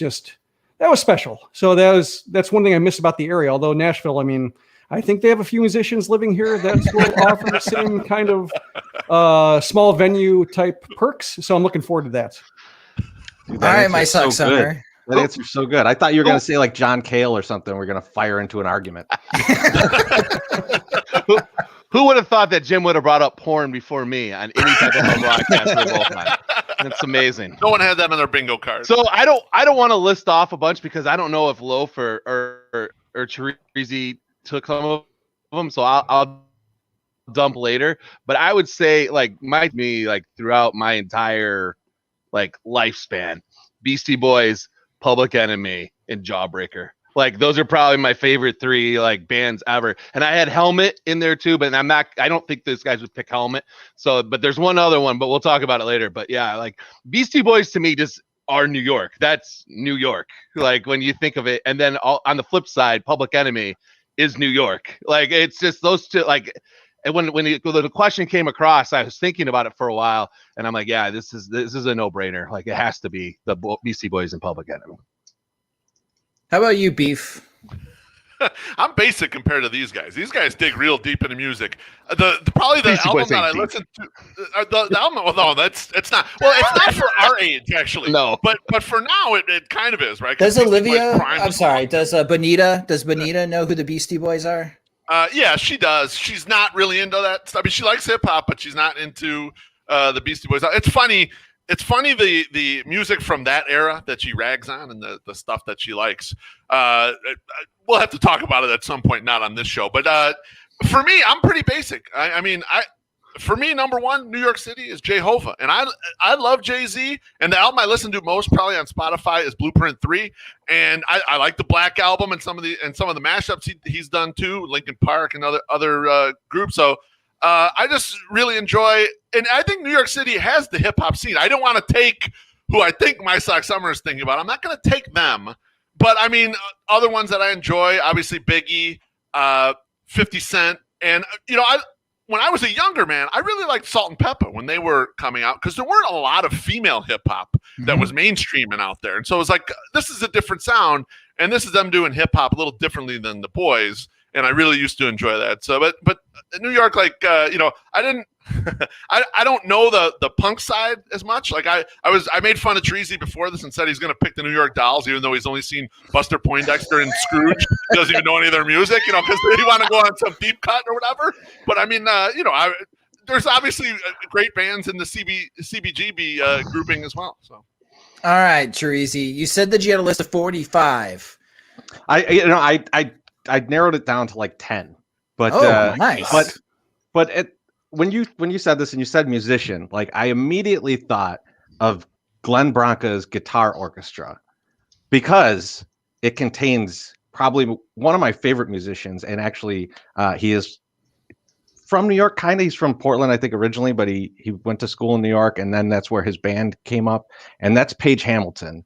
Speaker 4: special. So that's one thing I miss about the area. Although Nashville, I mean, I think they have a few musicians living here that will offer the same kind of small venue type perks. So I'm looking forward to that.
Speaker 5: Dude,
Speaker 1: All right, my Sox summer.
Speaker 5: That answer's so good. I thought you were going to say like John Cale or something. We're going to fire into an argument.
Speaker 2: Who would have thought that Jim would have brought up porn before me on any type of broadcast we're both on? That's amazing.
Speaker 3: No one had that on their bingo card.
Speaker 2: So I don't want to list off a bunch because I don't know if Loaf or Chirizi took some of them. So I'll dump later. But I would say like throughout my entire like lifespan, Beastie Boys, Public Enemy, and Jawbreaker. Like those are probably my favorite 3 like bands ever. And I had Helmet in there too, but I don't think those guys would pick Helmet. So, but there's one other one, but we'll talk about it later. But yeah, like Beastie Boys to me just are New York. That's New York. Like when you think of it. And then on the flip side, Public Enemy is New York. Like it's just those two, like, and when the question came across, I was thinking about it for a while and I'm like, yeah, this is a no brainer. Like it has to be the Beastie Boys and Public Enemy.
Speaker 1: How about you, Beef?
Speaker 3: I'm basic compared to these guys. These guys dig real deep into music. Probably the
Speaker 2: Beastie
Speaker 3: album
Speaker 2: Boys
Speaker 3: that I
Speaker 2: ain't deep.
Speaker 3: listened to, the album. Well, no, it's not. Well, it's not for our age actually.
Speaker 2: No,
Speaker 3: but for now it kind of is, right?
Speaker 1: Does Olivia? Does
Speaker 3: Bonita
Speaker 1: Bonita know who the Beastie Boys are?
Speaker 3: Yeah, she does. She's not really into that stuff. I mean, she likes hip hop, but she's not into the Beastie Boys. It's funny. It's funny the music from that era that she rags on and the stuff that she likes. We'll have to talk about it at some point, not on this show. But for me, I'm pretty basic. For me, number one, New York City is Jehovah, and I love Jay-Z. And the album I listen to most, probably on Spotify, is Blueprint 3. And I like the Black Album and some of the mashups he's done too, Linkin Park and other groups. So. I just really enjoy, and I think New York City has the hip hop scene. I don't want to take who I think My Sox Summer is thinking about. I'm not going to take them, but I mean, other ones that I enjoy, obviously Biggie, 50 Cent, and when I was a younger man, I really liked Salt and Pepper when they were coming out because there weren't a lot of female hip hop that was mainstreaming out there, and so it was like this is a different sound, and this is them doing hip hop a little differently than the boys. And I really used to enjoy that. So, but New York, like, I didn't, I don't know the punk side as much. Like I made fun of Treasy before this and said he's going to pick the New York Dolls, even though he's only seen Buster Poindexter and Scrooge. He doesn't even know any of their music, because they want to go on some deep cut or whatever. But I mean, there's obviously great bands in the CBGB grouping as well. So.
Speaker 1: All right, Treasy, you said that you had a list of 45.
Speaker 5: I narrowed it down to like 10, but
Speaker 1: nice.
Speaker 5: But when you said this and you said musician, like I immediately thought of Glenn Branca's Guitar Orchestra because it contains probably one of my favorite musicians, and actually he is from New York, kind of. He's from Portland, I think, originally, but he went to school in New York, and then that's where his band came up, and that's Page Hamilton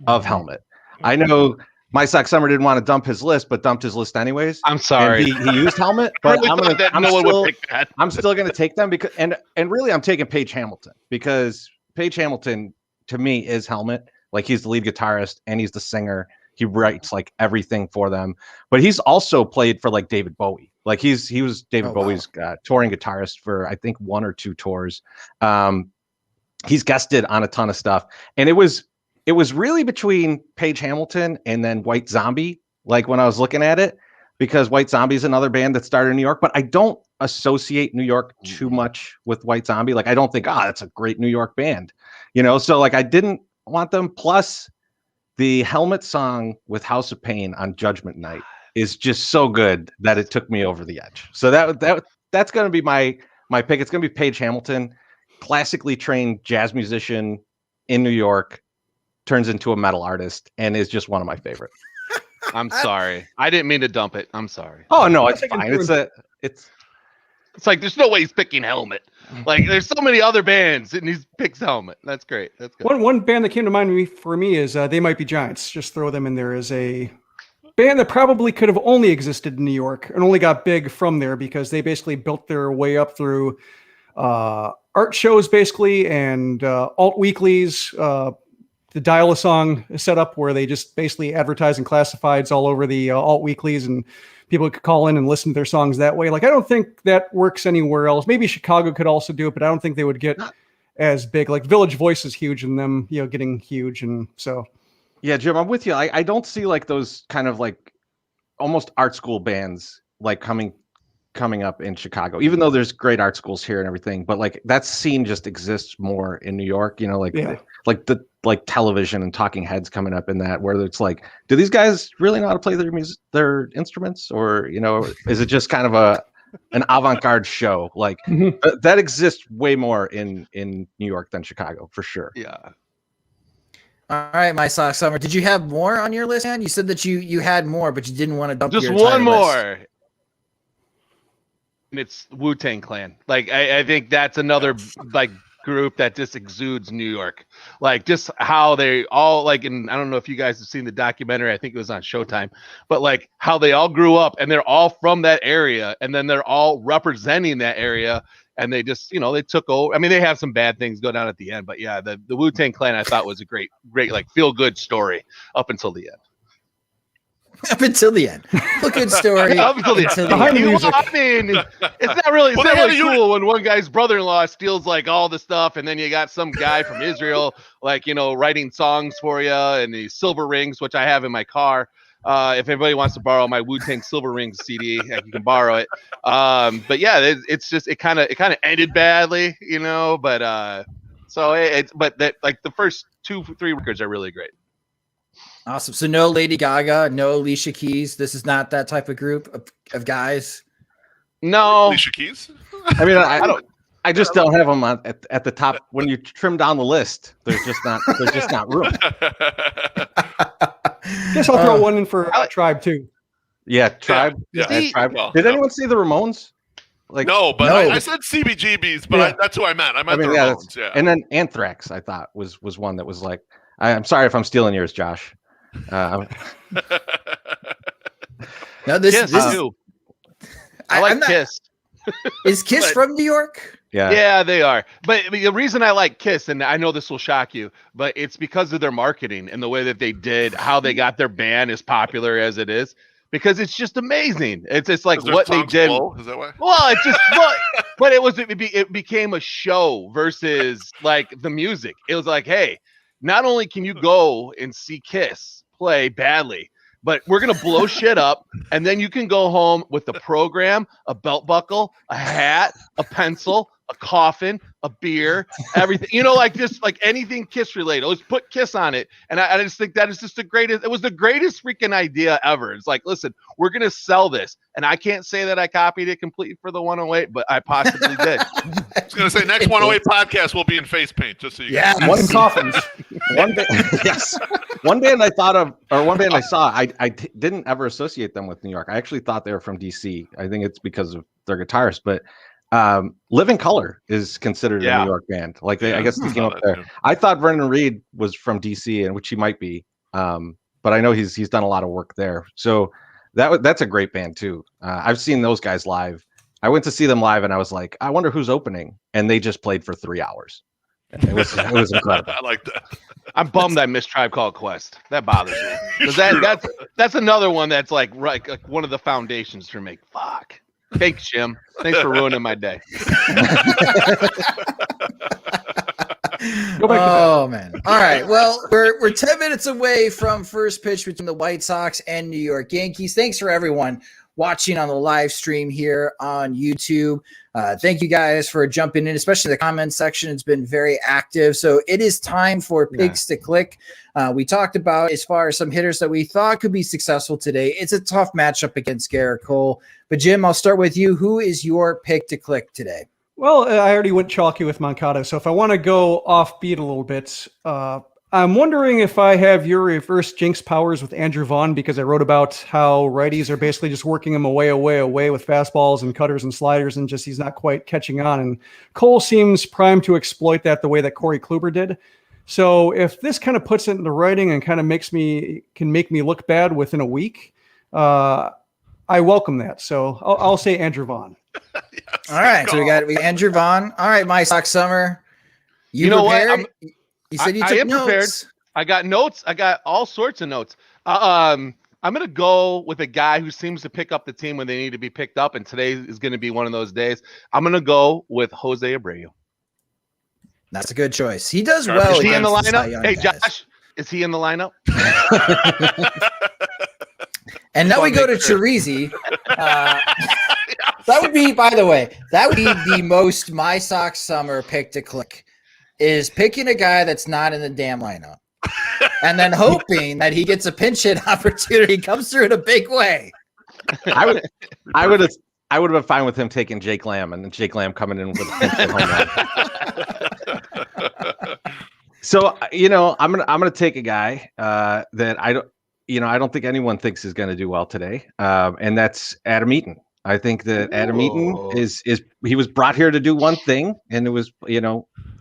Speaker 5: of Helmet. I know. My Sox Summer didn't want to dump his list, but dumped his list anyways.
Speaker 2: I'm sorry.
Speaker 5: He used Helmet, but I'm still going to take them because and really I'm taking Page Hamilton because Page Hamilton to me is Helmet. Like he's the lead guitarist and he's the singer. He writes like everything for them, but he's also played for like David Bowie. Like he was David Bowie's touring guitarist for I think 1 or 2 tours. He's guested on a ton of stuff, and it was really between Page Hamilton and then White Zombie, like when I was looking at it, because White Zombie is another band that started in New York, but I don't associate New York too much with White Zombie. Like I don't think, that's a great New York band, so like I didn't want them. Plus the Helmet song with House of Pain on Judgment Night is just so good that it took me over the edge. So that's going to be my pick. It's going to be Page Hamilton, classically trained jazz musician in New York, turns into a metal artist and is just one of my favorite.
Speaker 2: I'm sorry. I didn't mean to dump it. I'm sorry.
Speaker 5: Oh no, it's fine. It's
Speaker 2: like there's no way he's picking Helmet. Like there's so many other bands and he picks Helmet. That's great. That's good.
Speaker 4: One band that came to mind for me is They Might Be Giants. Just throw them in there as a band that probably could have only existed in New York and only got big from there because they basically built their way up through art shows basically and alt weeklies. The Dial-A-Song setup where they just basically advertise in classifieds all over the alt weeklies and people could call in and listen to their songs that way. Like, I don't think that works anywhere else. Maybe Chicago could also do it, but I don't think they would get as big. Like Village Voice is huge and them, getting huge. And so.
Speaker 5: Yeah, Jim, I'm with you. I don't see like those kind of like almost art school bands like coming up in Chicago, even though there's great art schools here and everything, but like that scene just exists more in New York, like television and talking heads coming up in that, where it's like, do these guys really know how to play their instruments, or is it just kind of an avant-garde show? Like that exists way more in New York than Chicago for sure.
Speaker 2: Yeah.
Speaker 1: All right, my Sox Summer. Did you have more on your list, man? You said that you had more, but you didn't want to dump
Speaker 2: just
Speaker 1: your
Speaker 2: one more.
Speaker 1: list.
Speaker 2: And it's Wu-Tang Clan. Like I think that's another like group that just exudes New York. Like just how they all like, and I don't know if you guys have seen the documentary, I think it was on Showtime, but like how they all grew up and they're all from that area and then they're all representing that area and they just, they took over. I mean, they have some bad things go down at the end, but yeah, the Wu-Tang Clan I thought was a great like feel good story up until the end.
Speaker 1: Up until the end. A good story.
Speaker 2: Up until the end.
Speaker 4: Behind the music.
Speaker 2: I mean, it's not really cool when one guy's brother-in-law steals like all the stuff, and then you got some guy from Israel, like, writing songs for you, and the silver rings, which I have in my car. If anybody wants to borrow my Wu-Tang Silver Rings CD, you can borrow it. But yeah, it's just it kind of ended badly, But but that like the first 2-3 records are really great.
Speaker 1: Awesome. So no Lady Gaga, no Alicia Keys. This is not that type of group of guys.
Speaker 2: No.
Speaker 3: Alicia Keys?
Speaker 5: I mean, I just don't have them at the top. When you trim down the list, there's just not room.
Speaker 4: Guess I'll throw one in for Tribe too.
Speaker 5: Yeah, Tribe.
Speaker 3: Yeah.
Speaker 5: Tribe.
Speaker 3: Well,
Speaker 5: Did anyone see the Ramones? Like
Speaker 3: no, but
Speaker 1: no.
Speaker 3: I said CBGBs, but that's who I meant. I meant the Ramones. Yeah.
Speaker 5: And then Anthrax, I thought was one that was like. I'm sorry if I'm stealing yours, Josh.
Speaker 1: No, this
Speaker 2: Kiss,
Speaker 1: is.
Speaker 2: I like Kiss.
Speaker 1: Is Kiss from New York?
Speaker 5: Yeah,
Speaker 2: they are. But the reason I like Kiss, and I know this will shock you, but it's because of their marketing and the way that they did, how they got their band as popular as it is. Because it's just amazing. It's just like what they did.
Speaker 3: Is that why?
Speaker 2: Well, it's just but it became a show versus like the music. It was like, hey, not only can you go and see Kiss play badly, but we're going to blow shit up. And then you can go home with a program, a belt buckle, a hat, a pencil, a coffin, a beer, everything, like just like anything Kiss related. Let's put Kiss on it. And I just think that is just the greatest. It was the greatest freaking idea ever. It's like, listen, we're going to sell this. And I can't say that I copied it completely for the 108, but I possibly did.
Speaker 3: I was going to say next 108 podcast will be in face paint, just so you
Speaker 1: guys.
Speaker 4: One coffins.
Speaker 5: One band I thought of, or one band I saw, I didn't ever associate them with New York. I actually thought they were from DC. I think it's because of their guitarist, but Living Color is considered a New York band. Like I guess they came up there. I thought Vernon Reid was from DC, and which he might be, but I know he's done a lot of work there. So that's a great band too. I've seen those guys live. I went to see them live, and I was like, I wonder who's opening, and they just played for 3 hours. It was incredible.
Speaker 3: I like that.
Speaker 2: I'm bummed I missed Tribe Called Quest. That bothers me. That's another one that's like one of the foundations for me. Fuck. Thanks, Jim. Thanks for ruining my day.
Speaker 1: Oh man! All right. Well, we're 10 minutes away from first pitch between the White Sox and New York Yankees. Thanks for everyone watching on the live stream here on YouTube. Thank you guys for jumping in, especially the comment section. It's been very active. So it is time for picks to click. We talked about as far as some hitters that we thought could be successful today. It's a tough matchup against Garrett Cole. But Jim, I'll start with you. Who is your pick to click today?
Speaker 4: Well, I already went chalky with Moncada. So if I want to go offbeat a little bit, I'm wondering if I have your reverse jinx powers with Andrew Vaughn, because I wrote about how righties are basically just working him away with fastballs and cutters and sliders, and just he's not quite catching on. And Cole seems primed to exploit that the way that Corey Kluber did. So if this kind of puts it into writing and kind of can make me look bad within a week, I welcome that. So I'll say Andrew Vaughn.
Speaker 3: Yes,
Speaker 1: All right, so we got Andrew Vaughn. All right, my Sox Summer. You know what? You said you
Speaker 2: I
Speaker 1: took
Speaker 2: am prepared.
Speaker 1: notes.
Speaker 2: I got notes. I got all sorts of notes. I'm going to go with a guy who seems to pick up the team when they need to be picked up, and today is going to be one of those days. I'm going to go with Jose Abreu.
Speaker 1: That's a good choice. He does well.
Speaker 2: Is he in the
Speaker 1: against Cy
Speaker 2: lineup?
Speaker 1: Young
Speaker 2: Hey,
Speaker 1: guys.
Speaker 2: Josh, is he in the lineup?
Speaker 1: And now we go to Chirizi. That would be, by the way, that would be the most my Sox Summer pick to click, is picking a guy that's not in the damn lineup and then hoping that he gets a pinch hit opportunity, comes through in a big way.
Speaker 5: I would have been fine with him taking Jake Lamb and then Jake Lamb coming in with a pinch hit home run. So, I'm gonna take a guy that I don't think anyone thinks is going to do well today, and that's Adam Eaton. I think that Adam Eaton he was brought here to do one thing, and it was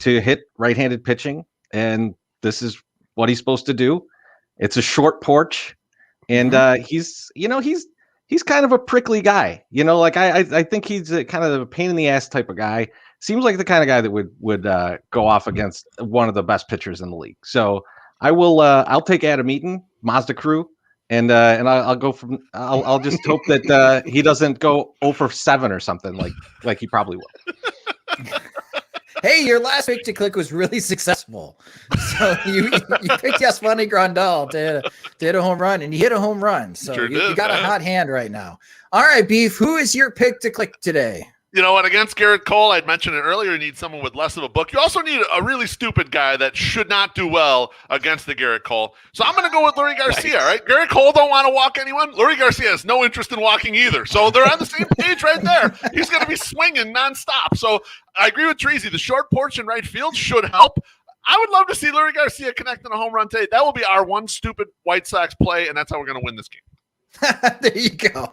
Speaker 5: to hit right-handed pitching, and this is what he's supposed to do. It's a short porch, and he's kind of a prickly guy. I think he's a kind of a pain in the ass type of guy. Seems like the kind of guy that would go off against one of the best pitchers in the league. So I'll take Adam Eaton, Mazda Crew, and I'll go from. I'll just hope that he doesn't go 0 for 7 or something like he probably will.
Speaker 1: Hey, your last pick to click was really successful. So you picked Yasmani Grandal to hit a home run, and you hit a home run. So
Speaker 3: Sure
Speaker 1: you
Speaker 3: did,
Speaker 1: got
Speaker 3: man.
Speaker 1: a hot hand right now. All right, Beef, who is your pick to click today?
Speaker 3: You know what? Against Garrett Cole, I'd mentioned it earlier, you need someone with less of a book. You also need a really stupid guy that should not do well against the Garrett Cole. So I'm going to go with Lurie Garcia, right? Garrett Cole don't want to walk anyone. Lurie Garcia has no interest in walking either. So they're on the same page right there. He's going to be swinging nonstop. So I agree with Treasy. The short porch in right field should help. I would love to see Lurie Garcia connecting a home run today. That will be our one stupid White Sox play, and that's how we're going to win this game.
Speaker 1: There you go.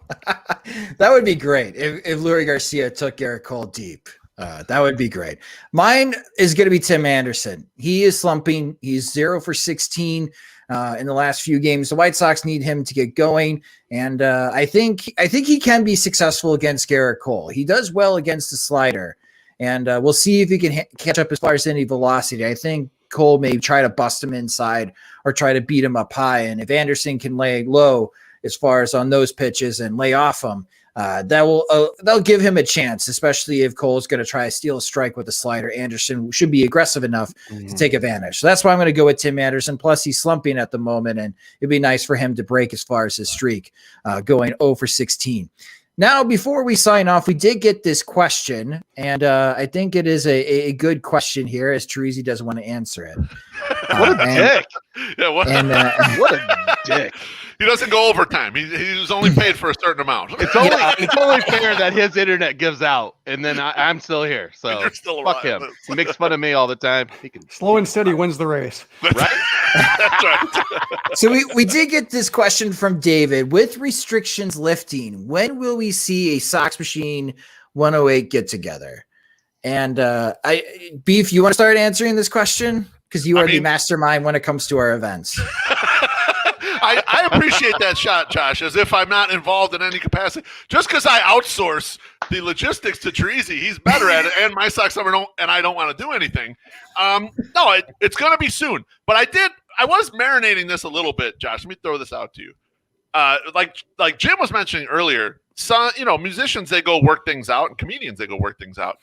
Speaker 1: That would be great if Lurie Garcia took Garrett Cole deep. That would be great. Mine is going to be Tim Anderson. He is slumping. He's 0 for 16 in the last few games. The White Sox need him to get going, and I think he can be successful against Garrett Cole. He does well against the slider, and we'll see if he can catch up as far as any velocity. I think Cole may try to bust him inside or try to beat him up high, and if Anderson can lay low as far as on those pitches and lay off him, they'll give him a chance, especially if Cole's going to try to steal a strike with a slider. Anderson should be aggressive enough to take advantage. So that's why I'm going to go with Tim Anderson. Plus, he's slumping at the moment, and it'd be nice for him to break as far as his streak, going 0 for 16. Now, before we sign off, we did get this question, and I think it is a good question here, as Teresi doesn't want to answer it.
Speaker 2: What a dick.
Speaker 3: Yeah, what
Speaker 2: a dick.
Speaker 3: He doesn't go overtime. He was only paid for a certain amount.
Speaker 2: It's only fair that his internet gives out, and then I'm still here. So
Speaker 3: You're still
Speaker 2: fuck
Speaker 3: alive.
Speaker 2: him. He makes fun of me all the time. He can
Speaker 4: Slow and steady wins the race.
Speaker 2: right.
Speaker 3: That's right.
Speaker 1: So we did get this question from David. With restrictions lifting, when will we see a Sox Machine 108 get together? And Beef, you want to start answering this question? Because you are the mastermind when it comes to our events.
Speaker 3: I appreciate that shot, Josh, as if I'm not involved in any capacity. Just because I outsource the logistics to Teresi, he's better at it, and my Sox Summer and I don't want to do anything. No, it's going to be soon. But I was marinating this a little bit, Josh. Let me throw this out to you. Like Jim was mentioning earlier, musicians, they go work things out, and comedians, they go work things out.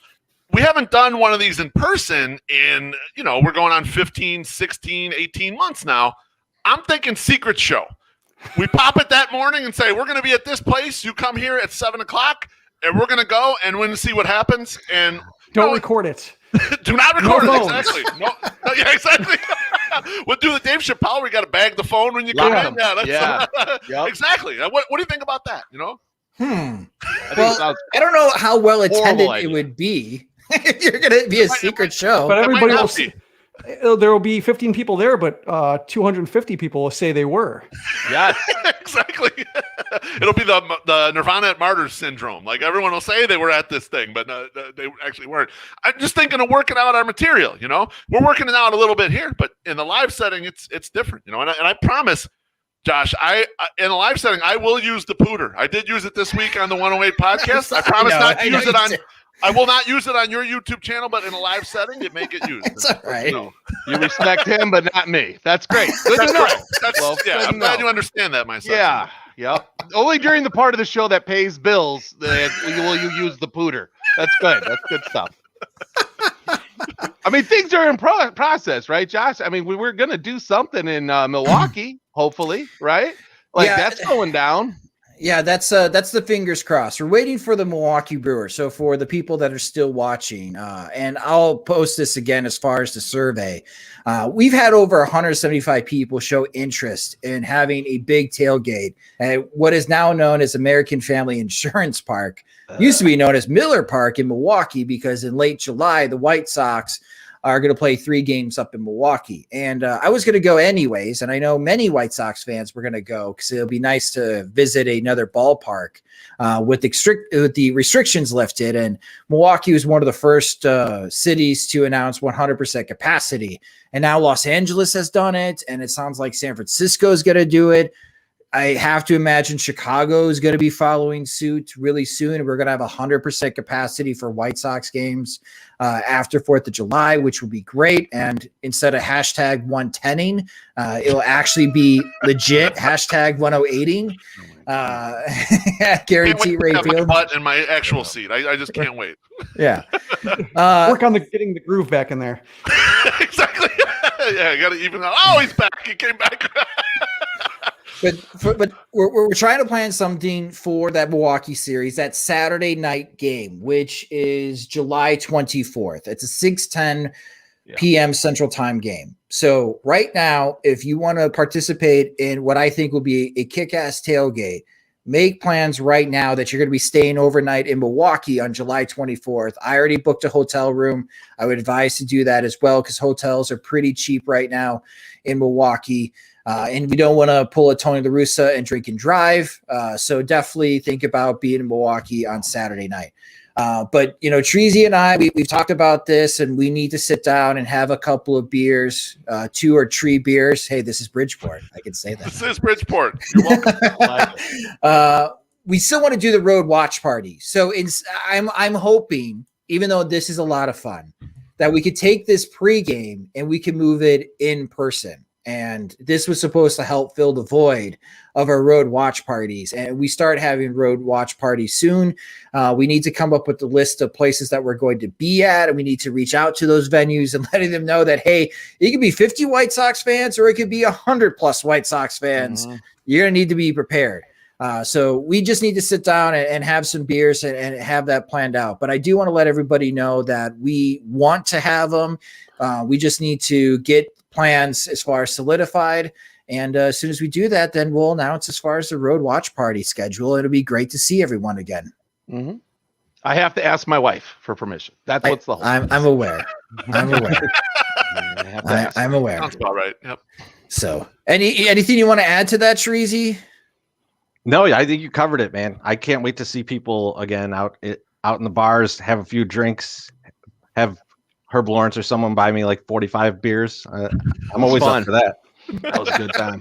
Speaker 3: We haven't done one of these in person in, we're going on 15, 16, 18 months now. I'm thinking secret show. We pop it that morning and say, we're going to be at this place. You come here at 7:00 and we're going to go and we're going to see what happens. And
Speaker 4: Don't record it.
Speaker 3: Do not record
Speaker 4: No
Speaker 3: it.
Speaker 4: phones.
Speaker 3: Exactly. No, yeah, exactly. We'll do the Dave Chappelle. We got to bag the phone when you come in. Yeah, that's
Speaker 2: Yep.
Speaker 3: Exactly. What do you think about that?
Speaker 1: Well,
Speaker 2: sounds
Speaker 1: I don't know how well attended
Speaker 2: idea.
Speaker 1: it would be if you're going to be a secret show.
Speaker 4: But everybody
Speaker 3: not
Speaker 4: will
Speaker 3: be.
Speaker 4: see. There will be 15 people there, but 250 people will say they were.
Speaker 2: yes.
Speaker 3: Exactly. It'll be the Nirvana at Martyrs syndrome. Like everyone will say they were at this thing, but they actually weren't. I'm just thinking of working out our material. We're working it out a little bit here, but in the live setting, it's different. And I promise Josh, I in a live setting, I will use the pooter. I did use it this week on the 108 podcast. I promise not to use it on. I will not use it on your YouTube channel, but in a live setting, it may get used.
Speaker 1: It's all right.
Speaker 3: No.
Speaker 2: You respect him, but not me. That's great. Good
Speaker 3: That's
Speaker 2: to know.
Speaker 3: correct. That's,
Speaker 2: Well,
Speaker 3: yeah,
Speaker 2: good
Speaker 3: I'm
Speaker 2: to
Speaker 3: glad
Speaker 2: know.
Speaker 3: you understand that, myself.
Speaker 2: Yeah. Yep. Only during the part of the show that pays bills will you use the pooter. That's good. That's good stuff. I mean, things are in process, right, Josh? I mean, we're going to do something in Milwaukee, hopefully, right? Like, that's going down.
Speaker 1: Yeah, that's the fingers crossed. We're waiting for the Milwaukee Brewers. So for the people that are still watching, and I'll post this again as far as the survey, we've had over 175 people show interest in having a big tailgate at what is now known as American Family Insurance Park. Used to be known as Miller Park in Milwaukee, because in late July, the White Sox are going to play 3 games up in Milwaukee. And I was going to go anyways, and I know many White Sox fans were going to go because it'll be nice to visit another ballpark with the restrictions lifted. And Milwaukee was one of the first cities to announce 100% capacity. And now Los Angeles has done it, and it sounds like San Francisco is going to do it. I have to imagine Chicago is going to be following suit really soon. We're going to have 100% capacity for White Sox games after 4th of July, which will be great. And instead of hashtag 110ing, it'll actually be legit hashtag 108ing. Guarantee Ray
Speaker 3: my
Speaker 1: Field.
Speaker 3: butt in my actual seat. I just can't wait.
Speaker 1: Yeah.
Speaker 4: Work on getting the groove back in there.
Speaker 3: Exactly. Yeah, I got to even. Oh, he's back. He came back.
Speaker 1: But we're trying to plan something for that Milwaukee series, that Saturday night game, which is July 24th. It's a 6:10 p.m. Central Time game. So right now, if you want to participate in what I think will be a kick-ass tailgate, make plans right now that you're going to be staying overnight in Milwaukee on July 24th. I already booked a hotel room. I would advise to do that as well, because hotels are pretty cheap right now in Milwaukee. And we don't want to pull a Tony La Russa and drink and drive. So definitely think about being in Milwaukee on Saturday night. But, you know, Treasy and I, we've talked about this, and we need to sit down and have a couple of beers, 2 or 3 beers. Hey, this is Bridgeport. I can say that.
Speaker 3: This is Bridgeport. You're welcome.
Speaker 1: We still want to do the road watch party. So I'm hoping, even though this is a lot of fun, that we could take this pregame and we can move it in person. And this was supposed to help fill the void of our road watch parties. And we start having road watch parties soon. We need to come up with the list of places that we're going to be at. And we need to reach out to those venues and letting them know that, hey, it could be 50 White Sox fans, or it could be 100 plus White Sox fans. Mm-hmm. You're going to need to be prepared. So we just need to sit down and have some beers and have that planned out. But I do want to let everybody know that we want to have them. We just need to get plans as far as solidified, and as soon as we do that, then we'll announce as far as the road watch party schedule. It'll be great to see everyone again.
Speaker 2: Mm-hmm. I have to ask my wife for permission. That's what's the whole.
Speaker 1: I'm aware. I'm aware. I'm aware.
Speaker 3: Sounds about right. Yep.
Speaker 1: So, anything you want to add to that, Treasy?
Speaker 5: No, I think you covered it, man. I can't wait to see people again out in the bars, have a few drinks, have Herb Lawrence or someone buy me like 45 beers. I'm always up for that.
Speaker 2: That was a good time.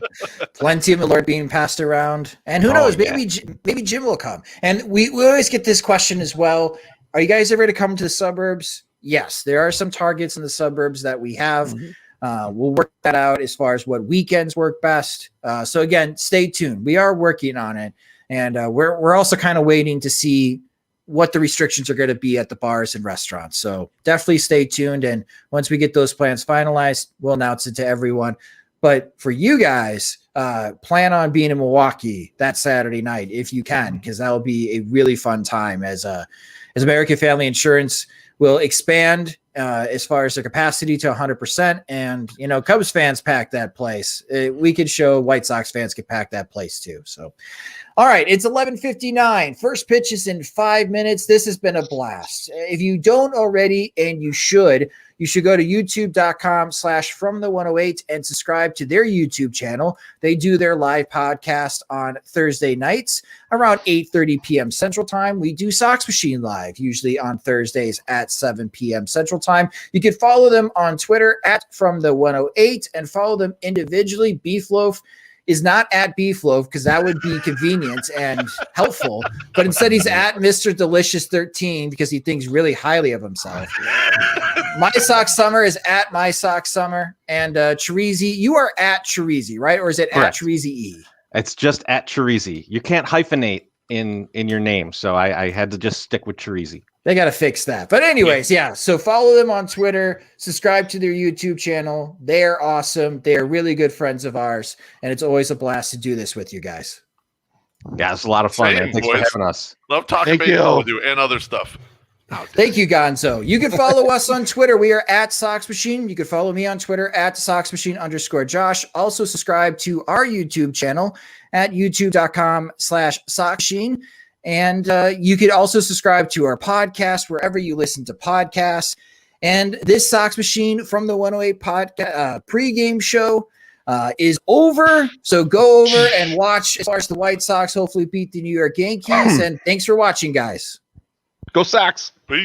Speaker 1: Plenty of Malort being passed around. And who knows, maybe Jim will come. And we always get this question as well. Are you guys ever to come to the suburbs? Yes, there are some targets in the suburbs that we have. Mm-hmm. We'll work that out as far as what weekends work best. So again, stay tuned. We are working on it. And we're also kind of waiting to see what the restrictions are going to be at the bars and restaurants. So definitely stay tuned. And once we get those plans finalized, we'll announce it to everyone. But for you guys, plan on being in Milwaukee that Saturday night if you can, because that will be a really fun time as American Family Insurance will expand as far as their capacity to 100%. And, you know, Cubs fans pack that place. We could show White Sox fans could pack that place too. So, all right, it's 11:59. First pitch is in 5 minutes. This has been a blast. If you don't already, and you should go to youtube.com/fromthe108 and subscribe to their YouTube channel. They do their live podcast on Thursday nights around 8:30 p.m. Central Time. We do Sox Machine Live, usually on Thursdays at 7 p.m. Central Time. You can follow them on Twitter @fromthe108 and follow them individually. Beefloaf is not at Beefloaf because that would be convenient and helpful. But instead, he's at Mr. Delicious 13 because he thinks really highly of himself. My Sox Summer is at My Sox Summer, and Chirizi, you are at Chirizi, right? Or is it
Speaker 5: Correct.
Speaker 1: at Chirizi E?
Speaker 5: It's just at Chirizi. You can't hyphenate in your name, so I had to just stick with Chirizi.
Speaker 1: They got to fix that. But anyways, yeah. So follow them on Twitter, subscribe to their YouTube channel. They're awesome. They are really good friends of ours, and it's always a blast to do this with you guys.
Speaker 5: Yeah, it's a lot of fun, man. Thanks for having us.
Speaker 3: Love talking baseball with you and other stuff.
Speaker 1: Thank you, Gonzo. You can follow us on Twitter. We are at Sox Machine. You can follow me on Twitter at Sox Machine _Josh. Also subscribe to our YouTube channel at youtube.com/Sox Machine. And you could also subscribe to our podcast wherever you listen to podcasts. And this Sox Machine from the 108 pregame show is over. So go over and watch as far as the White Sox hopefully beat the New York Yankees. And thanks for watching, guys.
Speaker 2: Go Sox.